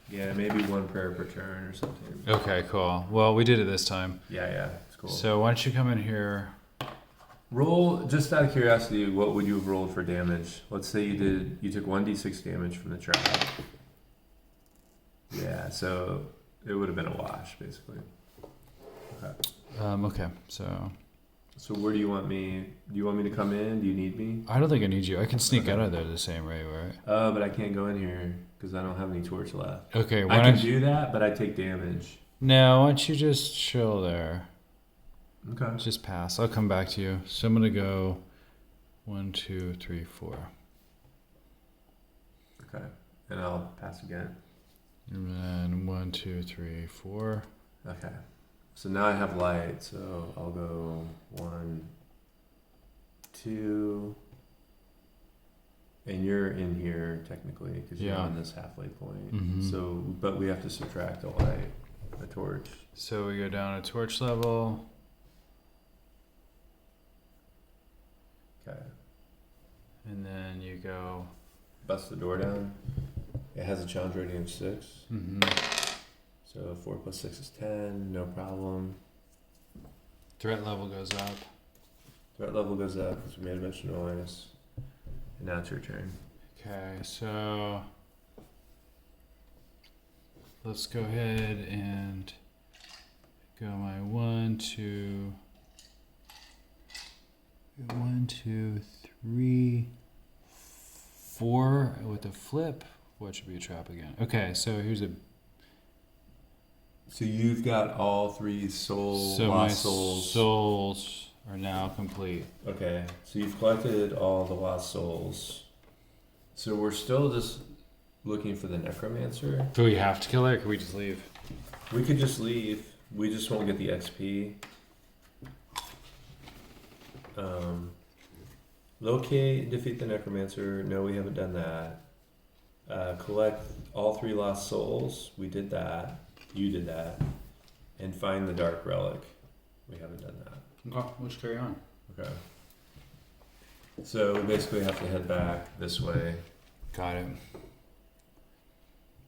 Yeah, maybe one prayer per turn or something. Okay, cool. Well, we did it this time. Yeah, it's cool. So why don't you come in here? Roll, just out of curiosity, what would you have rolled for damage? Let's say you took 1d6 damage from the trap. Yeah, so it would have been a wash, basically. Okay. Okay, so So where do you want me? Do you want me to come in? Do you need me? I don't think I need you. I can sneak Okay. out of there the same way, right? But I can't go in here because I don't have any torch left. Okay, I why can don't you? do that, but I take damage. No, why don't you just chill there? Okay. Just pass. I'll come back to you. So I'm gonna go 1, 2, 3, 4. Okay. And I'll pass again. And then 1, 2, 3, 4. Okay. So now I have light, so I'll go 1, 2. And you're in here technically because you're Yeah. on this halfway point. Mhm. So, but we have to subtract a light, a torch. So we go down to torch level. Okay. And then you go. Bust the door down. It has a challenge rating of 6. Mm-hmm. So 4 plus 6 is 10. No problem. Threat level goes up. Threat level goes up because we made a bunch of noise. And now it's your turn. Okay, so let's go ahead and go my 1, 2, 3, 4 with a flip. What should be a trap again? Okay, so here's a. So you've got all 3 So my lost souls. souls are now complete. Okay, so you've collected all the lost souls. So we're still just looking for the necromancer. Do we have to kill her, or can we just leave? We could just leave. We just won't get the XP. Locate, defeat the necromancer. No, we haven't done that. Collect all 3 lost souls. We did that. You did that. And find the dark relic. We haven't done that. Okay, we'll just carry on. Okay. So we basically have to head back this way. Got it.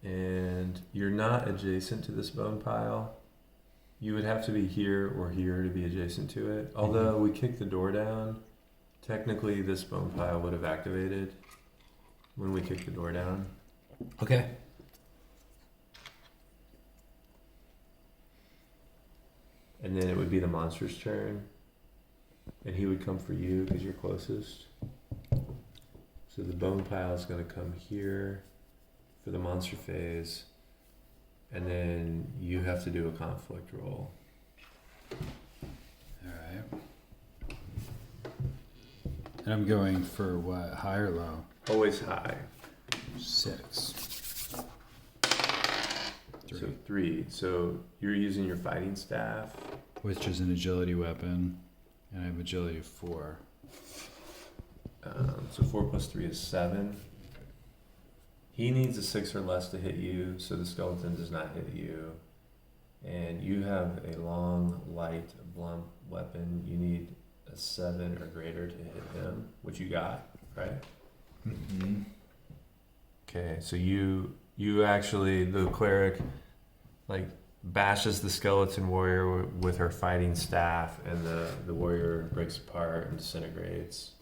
And you're not adjacent to this bone pile. You would have to be here or here to be adjacent to it. Although we kicked the door down, technically this bone pile would have activated when we kicked the door down. Okay. And then it would be the monster's turn. And he would come for you because you're closest. So the bone pile is going to come here for the monster phase. And then you have to do a conflict roll. Alright. And I'm going for what? High or low? Always high. 6. 3. So 3. So you're using your fighting staff. Which is an agility weapon. And I have agility of 4. So 4 plus 3 is 7. He needs a 6 or less to hit you, so the skeleton does not hit you. And you have a long, light, blunt weapon. You need a 7 or greater to hit him, which you got, right? Mm-hmm. Okay, so you actually, the cleric, like, bashes the skeleton warrior with her fighting staff, and the warrior breaks apart and disintegrates.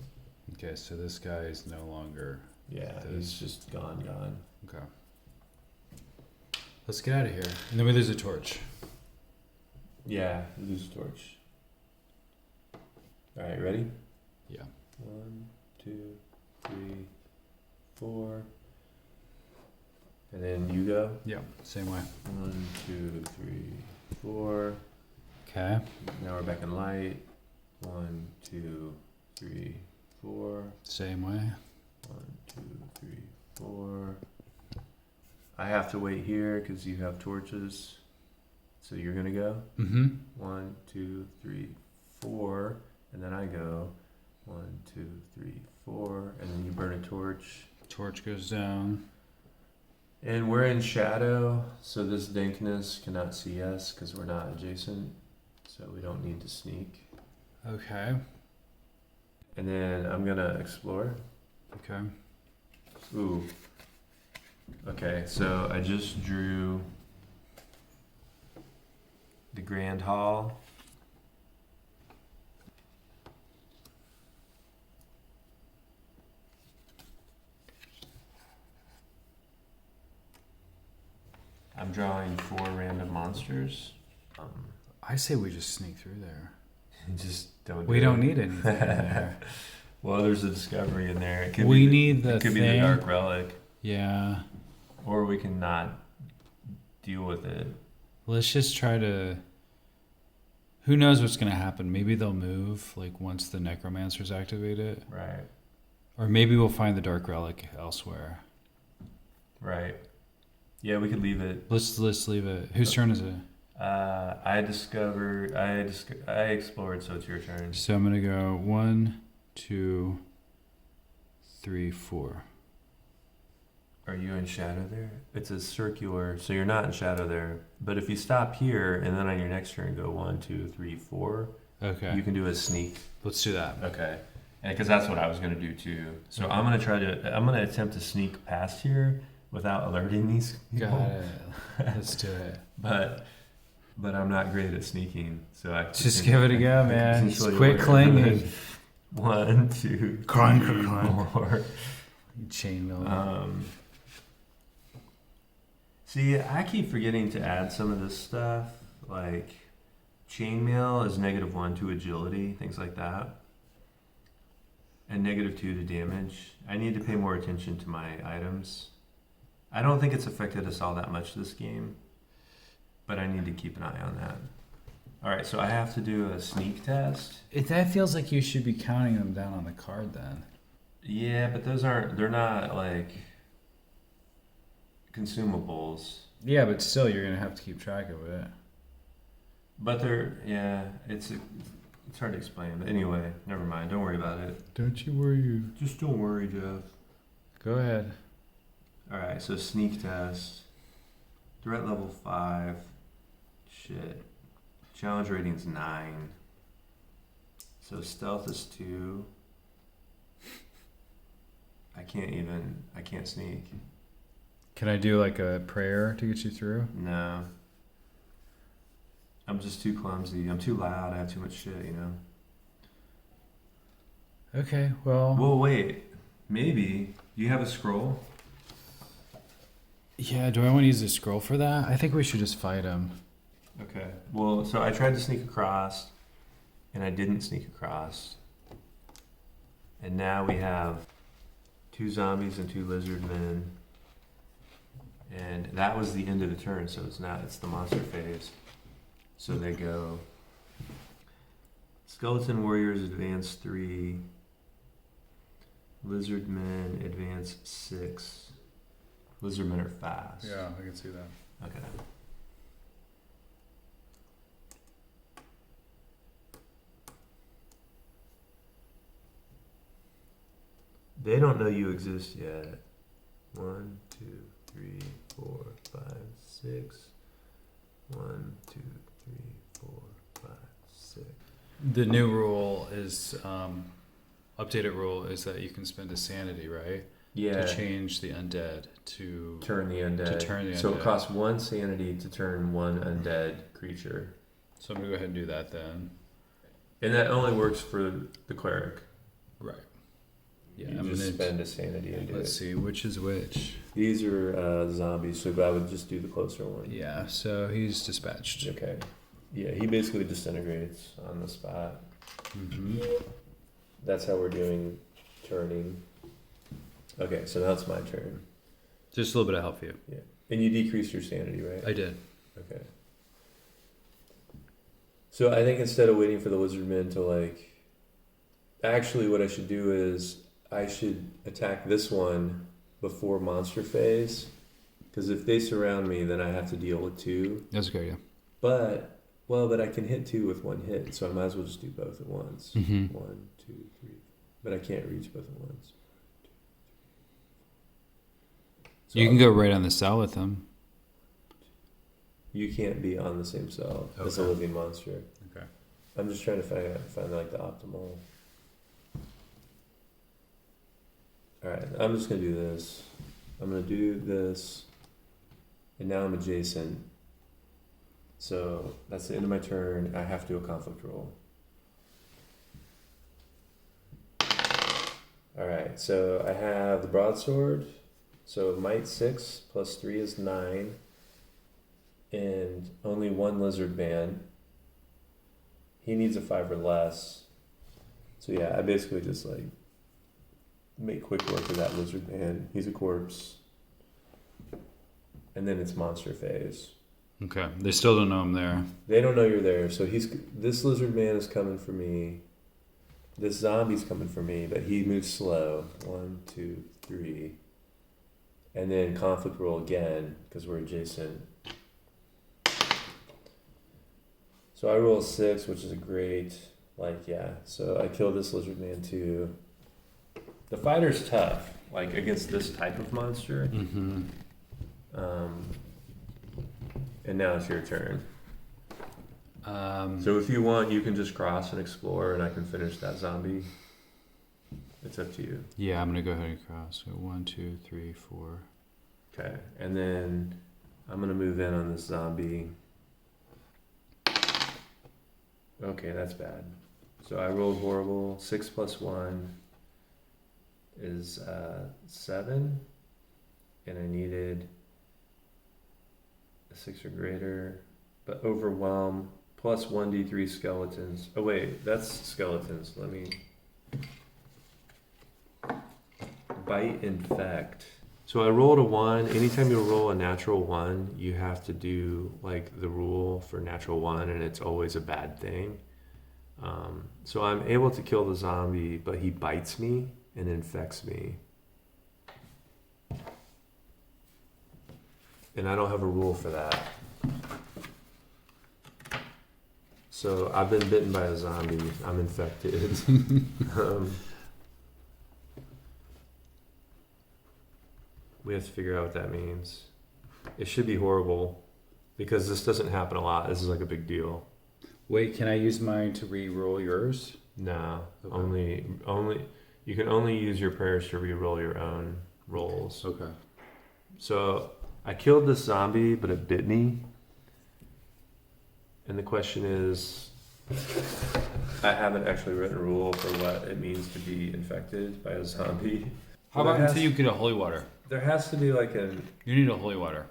Okay, so this guy is no longer. Yeah, he's just gone. Okay. Let's get out of here. And then we lose a torch. Yeah, lose a torch. Alright, ready? Yeah. 1, 2, 3, 4. And then you go. Yeah, same way. 1, 2, 3, 4. Okay. Now we're back in light. 1, 2, 3, 4. Same way. 1, 2, 3, 4. I have to wait here because you have torches. So you're gonna go. Mm-hmm. 1, 2, 3, 4, and then I go. 1, 2, 3, 4, and then you burn a torch. Torch goes down. And we're in shadow, so this dankness cannot see us because we're not adjacent. So we don't need to sneak. Okay. And then I'm gonna explore. Okay. Ooh. Okay, so I just drew the Grand Hall. I'm drawing 4 random monsters. I say we just sneak through there. Just don't. We don't need anything in there. Well, there's a discovery in there. It could We be need the It could be thing. the Dark Relic, Yeah. or we can not deal with it. Let's just try to. Who knows what's going to happen? Maybe they'll move like once the necromancers activate it, Right. or maybe we'll find the dark relic elsewhere. Right. Yeah, we could leave it. Let's leave it. Whose turn is it? I explored, so it's your turn. So I'm gonna go 1, 2, 3, 4. Are you in shadow there? It's a circular, so you're not in shadow there. But if you stop here and then on your next turn go 1, 2, 3, 4, Okay. you can do a sneak. Let's do that. Okay. And because that's what I was gonna do too. So I'm gonna attempt to sneak past here without alerting these people. Got it. Let's do it. But I'm not great at sneaking, so I Just give it a go, I can man. potentially Just quit alert clinging. 1, 2, Clank, 3, clank. 4. Chainmail. See, I keep forgetting to add some of this stuff, like chainmail is -1 to agility, things like that, and -2 to damage. I need to pay more attention to my items. I don't think it's affected us all that much this game, but I need to keep an eye on that. All right, so I have to do a sneak test. That feels like you should be counting them down on the card then. Yeah, but they're not like consumables. Yeah, but still, you're gonna have to keep track of it. But it's hard to explain. But anyway, never mind. Don't worry about it. Don't you worry. Just don't worry, Jeff. Go ahead. All right, so sneak test. Threat level 5. Shit. Challenge rating's 9. So stealth is 2. I can't sneak. Can I do like a prayer to get you through? No. I'm just too clumsy. I'm too loud. I have too much shit, you know? Okay, well. Well, wait. Maybe. Do you have a scroll? Yeah, do I want to use a scroll for that? I think we should just fight him. Okay. Well, so I tried to sneak across, and I didn't sneak across. And now we have 2 zombies and 2 lizard men. And that was the end of the turn, so it's the monster phase. So they go. Skeleton warriors advance 3. Lizard men advance 6. Lizard men are fast. Yeah, I can see that. Okay. They don't know you exist yet. 1, 2, 3, 4, 5, 6. 1, 2, 3, 4, 5, 6. The new rule is, updated rule is that you can spend a sanity, right? Yeah. To change the undead to Turn the undead. So it undead. costs 1 sanity to turn 1 undead creature. So I'm gonna go ahead and do that then. And that only works for the cleric. Right. Yeah, You I'm just gonna spend a sanity and do it. let's see which is which. These are zombies, so I would just do the closer one. Yeah, so he's dispatched. Okay. Yeah, he basically disintegrates on the spot. Mm-hmm. That's how we're doing turning. Okay, so now it's my turn. Just a little bit of help for you. Yeah. And you decreased your sanity, right? I did. Okay. So I think instead of waiting for the lizard men to like... Actually, what I should do is I should attack this one before monster phase. Because if they surround me, then I have to deal with 2. That's a good idea. But I can hit 2 with 1 hit, so I might as well just do both at once. Mm-hmm. 1, 2, 3. But I can't reach both at once. So You can go right on the cell with him. You can't be on the same cell as a Okay. living monster. Okay. I'm just trying to find like the optimal. All right, I'm just gonna do this. I'm gonna do this, and now I'm adjacent. So that's the end of my turn. I have to do a conflict roll. Alright, so I have the broadsword. So might 6 plus 3 is 9. And only one lizard man. He needs a 5 or less. So yeah, I basically just like make quick work of that lizard man. He's a corpse. And then it's monster phase. Okay. They still don't know I'm there. They don't know you're there, so this lizard man is coming for me. This zombie's coming for me, but he moves slow. 1, 2, 3. And then conflict roll again, because we're adjacent. So I roll a 6, which is a great, so I kill this lizard man too. The fighter's tough, like against this type of monster. Mm-hmm. And now it's your turn. So if you want, you can just cross and explore, and I can finish that zombie. It's up to you. Yeah, I'm gonna go ahead and cross. So 1, 2, 3, 4. Okay, and then I'm gonna move in on this zombie. Okay, that's bad. So I rolled horrible. 6 plus 1 is 7, and I needed a 6 or greater, but overwhelm plus 1d3 skeletons. Oh wait, that's skeletons. Let me bite infect. So I rolled a 1. Anytime you roll a natural 1, you have to do like the rule for natural 1, and it's always a bad thing. So I'm able to kill the zombie, but he bites me and infects me. And I don't have a rule for that. So I've been bitten by a zombie. I'm infected. We have to figure out what that means. It should be horrible, because this doesn't happen a lot. This is like a big deal. Wait, can I use mine to re-roll yours? No, Okay. only you can only use your prayers to re-roll your own rolls. Okay. So I killed this zombie, but it bit me. And the question is, I haven't actually written a rule for what it means to be infected by a zombie. How about until you get a holy water? There has to be like You need a holy water.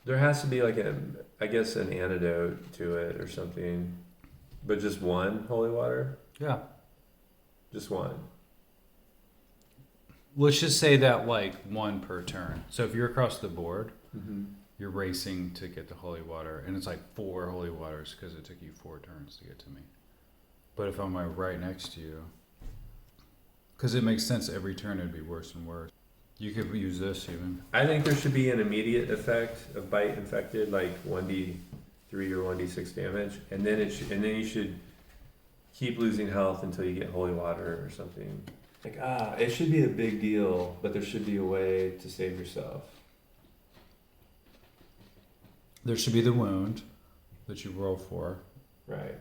there has to be like I guess an antidote to it or something. But just one holy water? Yeah. Just one. Let's just say that like 1 per turn. So if you're across the board, Mm-hmm. you're racing to get the holy water, and it's like 4 holy waters because it took you 4 turns to get to me. But if I'm like right next to you, because it makes sense, every turn it'd be worse and worse. You could use this even. I think there should be an immediate effect of bite infected, like 1d3 or 1d6 damage, and then you should keep losing health until you get holy water or something. Like it should be a big deal, but there should be a way to save yourself. There should be the wound that you roll for, Right.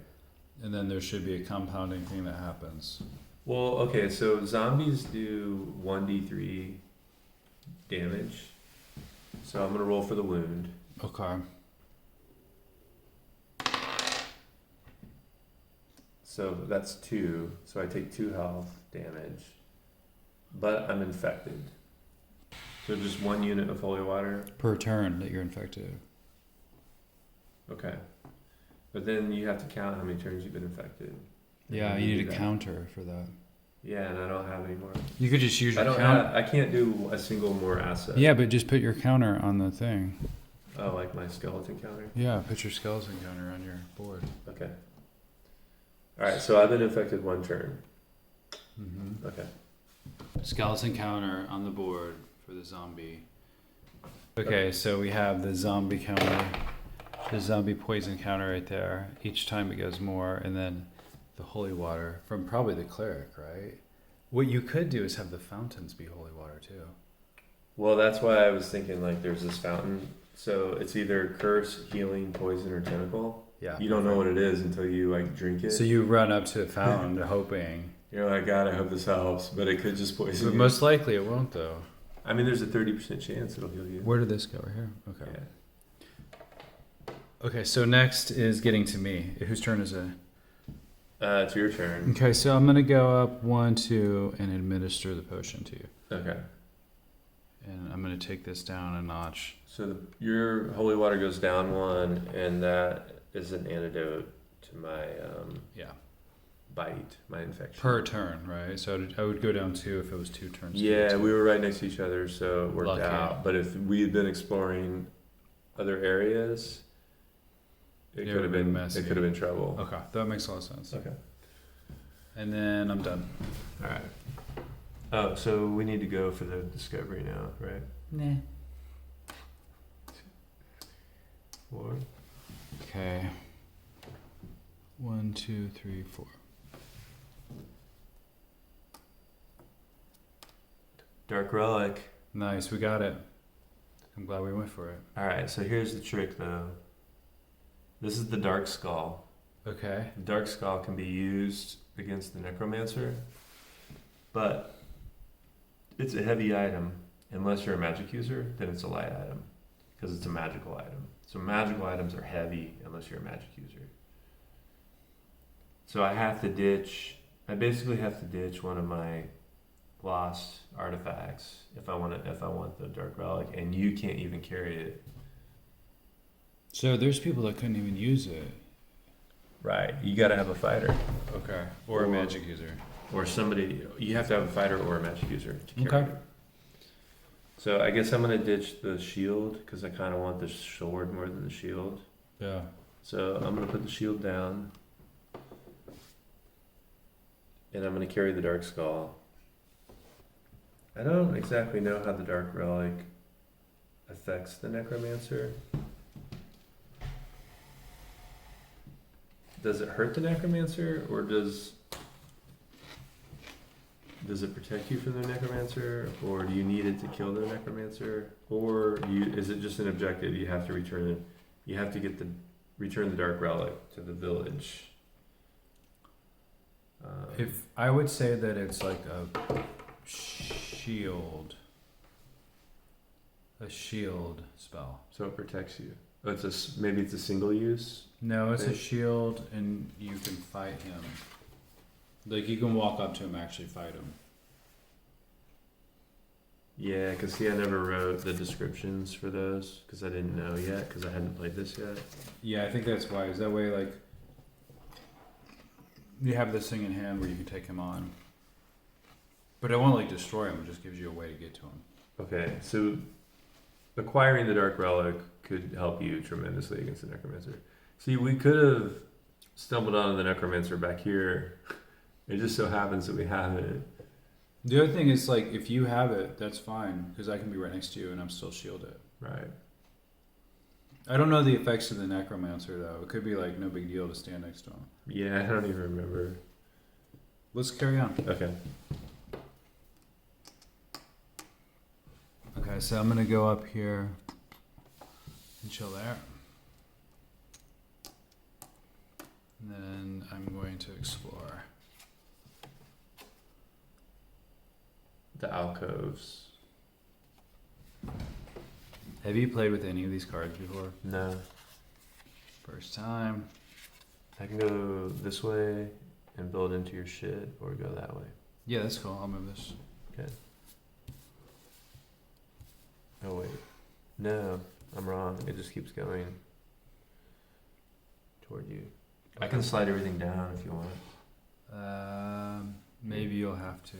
and then there should be a compounding thing that happens. Well, okay, so zombies do 1d3 damage. So I'm gonna roll for the wound. Okay. So that's 2. So I take 2 health damage. But I'm infected. So just 1 unit of holy water. Per turn that you're infected. Okay. But then you have to count how many turns you've been infected. Yeah, you need a counter for that. Yeah, and I don't have any more. You could just use your I can't do a single more asset. Yeah, but just put your counter on the thing. Oh, like my skeleton counter? Yeah, put your skeleton counter on your board. Okay. Alright, so I've been infected 1 turn. Mm-hmm. Okay. Skeleton counter on the board for the zombie. Okay, so we have the zombie counter, the zombie poison counter right there. Each time it goes more, and then the holy water from probably the cleric, right? What you could do is have the fountains be holy water too. Well, that's why I was thinking like there's this fountain. So it's either curse, healing, poison, or tentacle. Yeah. You don't know what it is until you like drink it. So you run up to the fountain hoping. You're like, God, I hope this helps, but it could just poison But you. most likely it won't though. I mean, there's a 30% chance it'll heal you. Where did this go? Right here? Okay. Yeah. Okay, so next is getting to me. Whose turn is it? It's your turn. Okay, so I'm going to go up 1, 2, and administer the potion to you. Okay. And I'm going to take this down a notch. So your holy water goes down 1, and that is an antidote to my bite, my infection. Per turn, right? So I would go down 2 if it was 2 turns. Yeah, we were right next to each other, so it worked Lucky. out. But if we had been exploring other areas, it could have been messy. It could have been trouble. Okay, that makes a lot of sense. Okay. And then I'm done. All right. Oh, so we need to go for the discovery now, right? Nah. 4. Okay. 1, 2, 3, 4. Dark relic. Nice, we got it. I'm glad we went for it. All right, so here's the trick, though. This is the dark skull. Okay. The dark skull can be used against the necromancer, but it's a heavy item. Unless you're a magic user, then it's a light item because it's a magical item. So magical items are heavy unless you're a magic user. So I basically have to ditch one of my lost artifacts if I want the dark relic, and you can't even carry it. So there's people that couldn't even use it. Right. You got to have a fighter. Okay. Or a magic user. Or somebody. You have to have a fighter or a magic user to carry Okay. it. So I guess I'm going to ditch the shield because I kind of want the sword more than the shield. Yeah. So I'm going to put the shield down. And I'm going to carry the dark skull. I don't exactly know how the dark relic affects the necromancer. Does it hurt the necromancer, or does it protect you from the necromancer, or do you need it to kill the necromancer, or is it just an objective? You have to return it. You have to return the dark relic to the village. If I would say that it's like a shield spell. So it protects you. Oh, maybe it's a single use. No, it's a shield, and you can fight him. Like, you can walk up to him, actually fight him. Yeah, because I never wrote the descriptions for those because I didn't know yet because I hadn't played this yet. Yeah, I think that's why. Is that way, like, you have this thing in hand where you can take him on. But it won't, like, destroy him. It just gives you a way to get to him. Okay, so acquiring the dark relic could help you tremendously against the necromancer. See, we could have stumbled on the necromancer back here. It just so happens that we have it. The other thing is, like, if you have it, that's fine, because I can be right next to you and I'm still shielded. Right. I don't know the effects of the necromancer, though. It could be, like, no big deal to stand next to him. Yeah, I don't even remember. Let's carry on. Okay. Okay, so I'm going to go up here and chill there. And then I'm going to explore. The alcoves. Have you played with any of these cards before? No. First time. I can go this way and build into your shit, or go that way. Yeah, that's cool. I'll move this. Okay. Oh wait. No, I'm wrong. It just keeps going toward you. I can slide everything down if you want. Maybe you'll have to.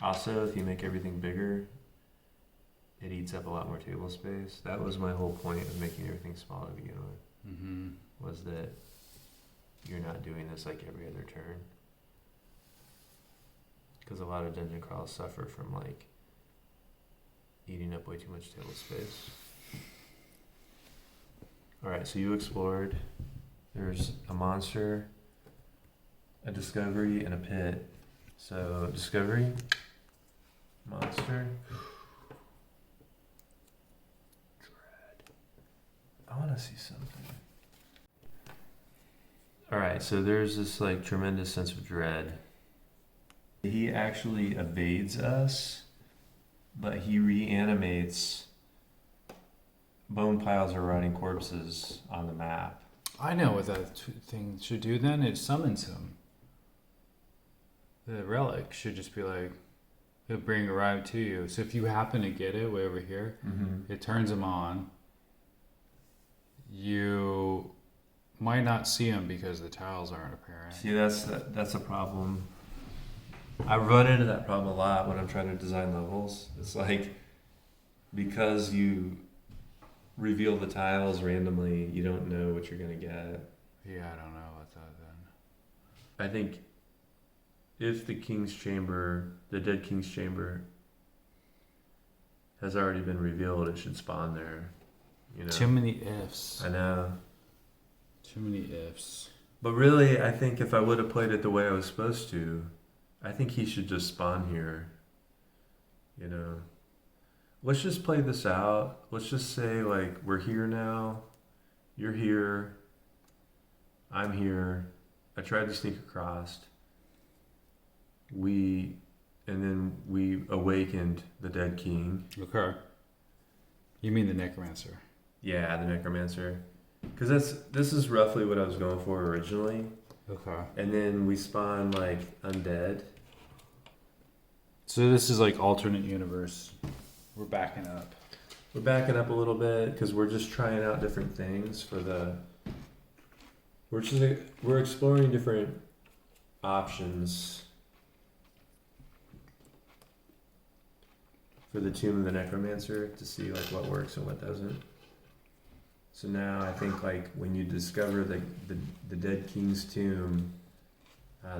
Also, if you make everything bigger, it eats up a lot more table space. That was my whole point of making everything small to begin with. Mm-hmm. Was that you're not doing this like every other turn. Because a lot of dungeon crawls suffer from like eating up way too much table space. Alright, so you explored. There's a monster, a discovery, and a pit. So, discovery, monster, dread. I want to see something. Alright, so there's this like tremendous sense of dread. He actually evades us but he reanimates bone piles or rotting corpses on the map. I know what that thing should do then. It summons him. The relic should just be like, it'll bring a ride to you. So if you happen to get it way over here, it turns him on. You might not see him because the tiles aren't apparent. See, that's a problem. I run into that problem a lot when I'm trying to design levels. It's like, because you reveal the tiles randomly, you don't know what you're going to get. Yeah, I don't know about that then. I think if the King's Chamber, the Dead King's Chamber, has already been revealed, it should spawn there. You know? Too many ifs. I know. Too many ifs. But really, I think if I would have played it the way I was supposed to, I think he should just spawn here. You know? Let's just play this out. Let's just say, like, we're here now. You're here. I'm here. I tried to sneak across. And then we awakened the dead king. Okay. You mean the necromancer? Yeah, the necromancer. Because this is roughly what I was going for originally. Okay. And then we spawn, like, undead. So this is like alternate universe. We're backing up. We're backing up a little bit because we're just trying out different things for the... We're exploring different options for the Tomb of the Necromancer to see, like, what works and what doesn't. So now I think, like, when you discover the Dead King's tomb,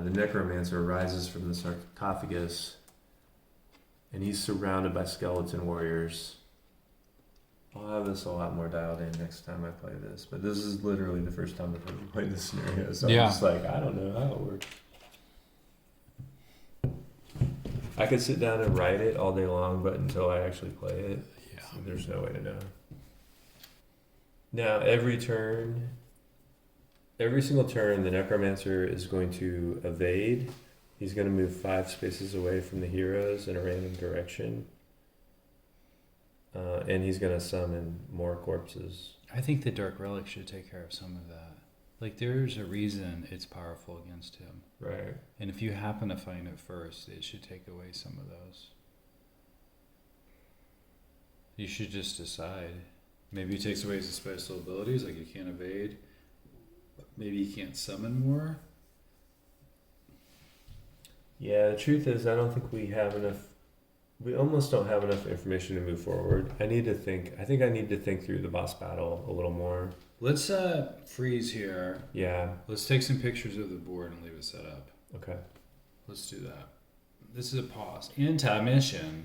the Necromancer rises from the sarcophagus, and he's surrounded by skeleton warriors. I'll have this a lot more dialed in next time I play this, but this is literally the first time I've ever played this scenario, so Yeah. I'm just like, I don't know how it works. I could sit down and write it all day long, but until I actually play it, there's no way to know. Now, every single turn, the Necromancer is going to evade. He's going to move 5 spaces away from the heroes in a random direction. And he's going to summon more corpses. I think the Dark Relic should take care of some of that. Like, there's a reason it's powerful against him. Right. And if you happen to find it first, it should take away some of those. You should just decide. Maybe it takes away his special abilities, like you can't evade. Maybe you can't summon more. Yeah, the truth is, I don't think we have enough. We almost don't have enough information to move forward. I think I need to think through the boss battle a little more. Let's freeze here. Yeah. Let's take some pictures of the board and leave it set up. Okay. Let's do that. This is a pause. Intermission.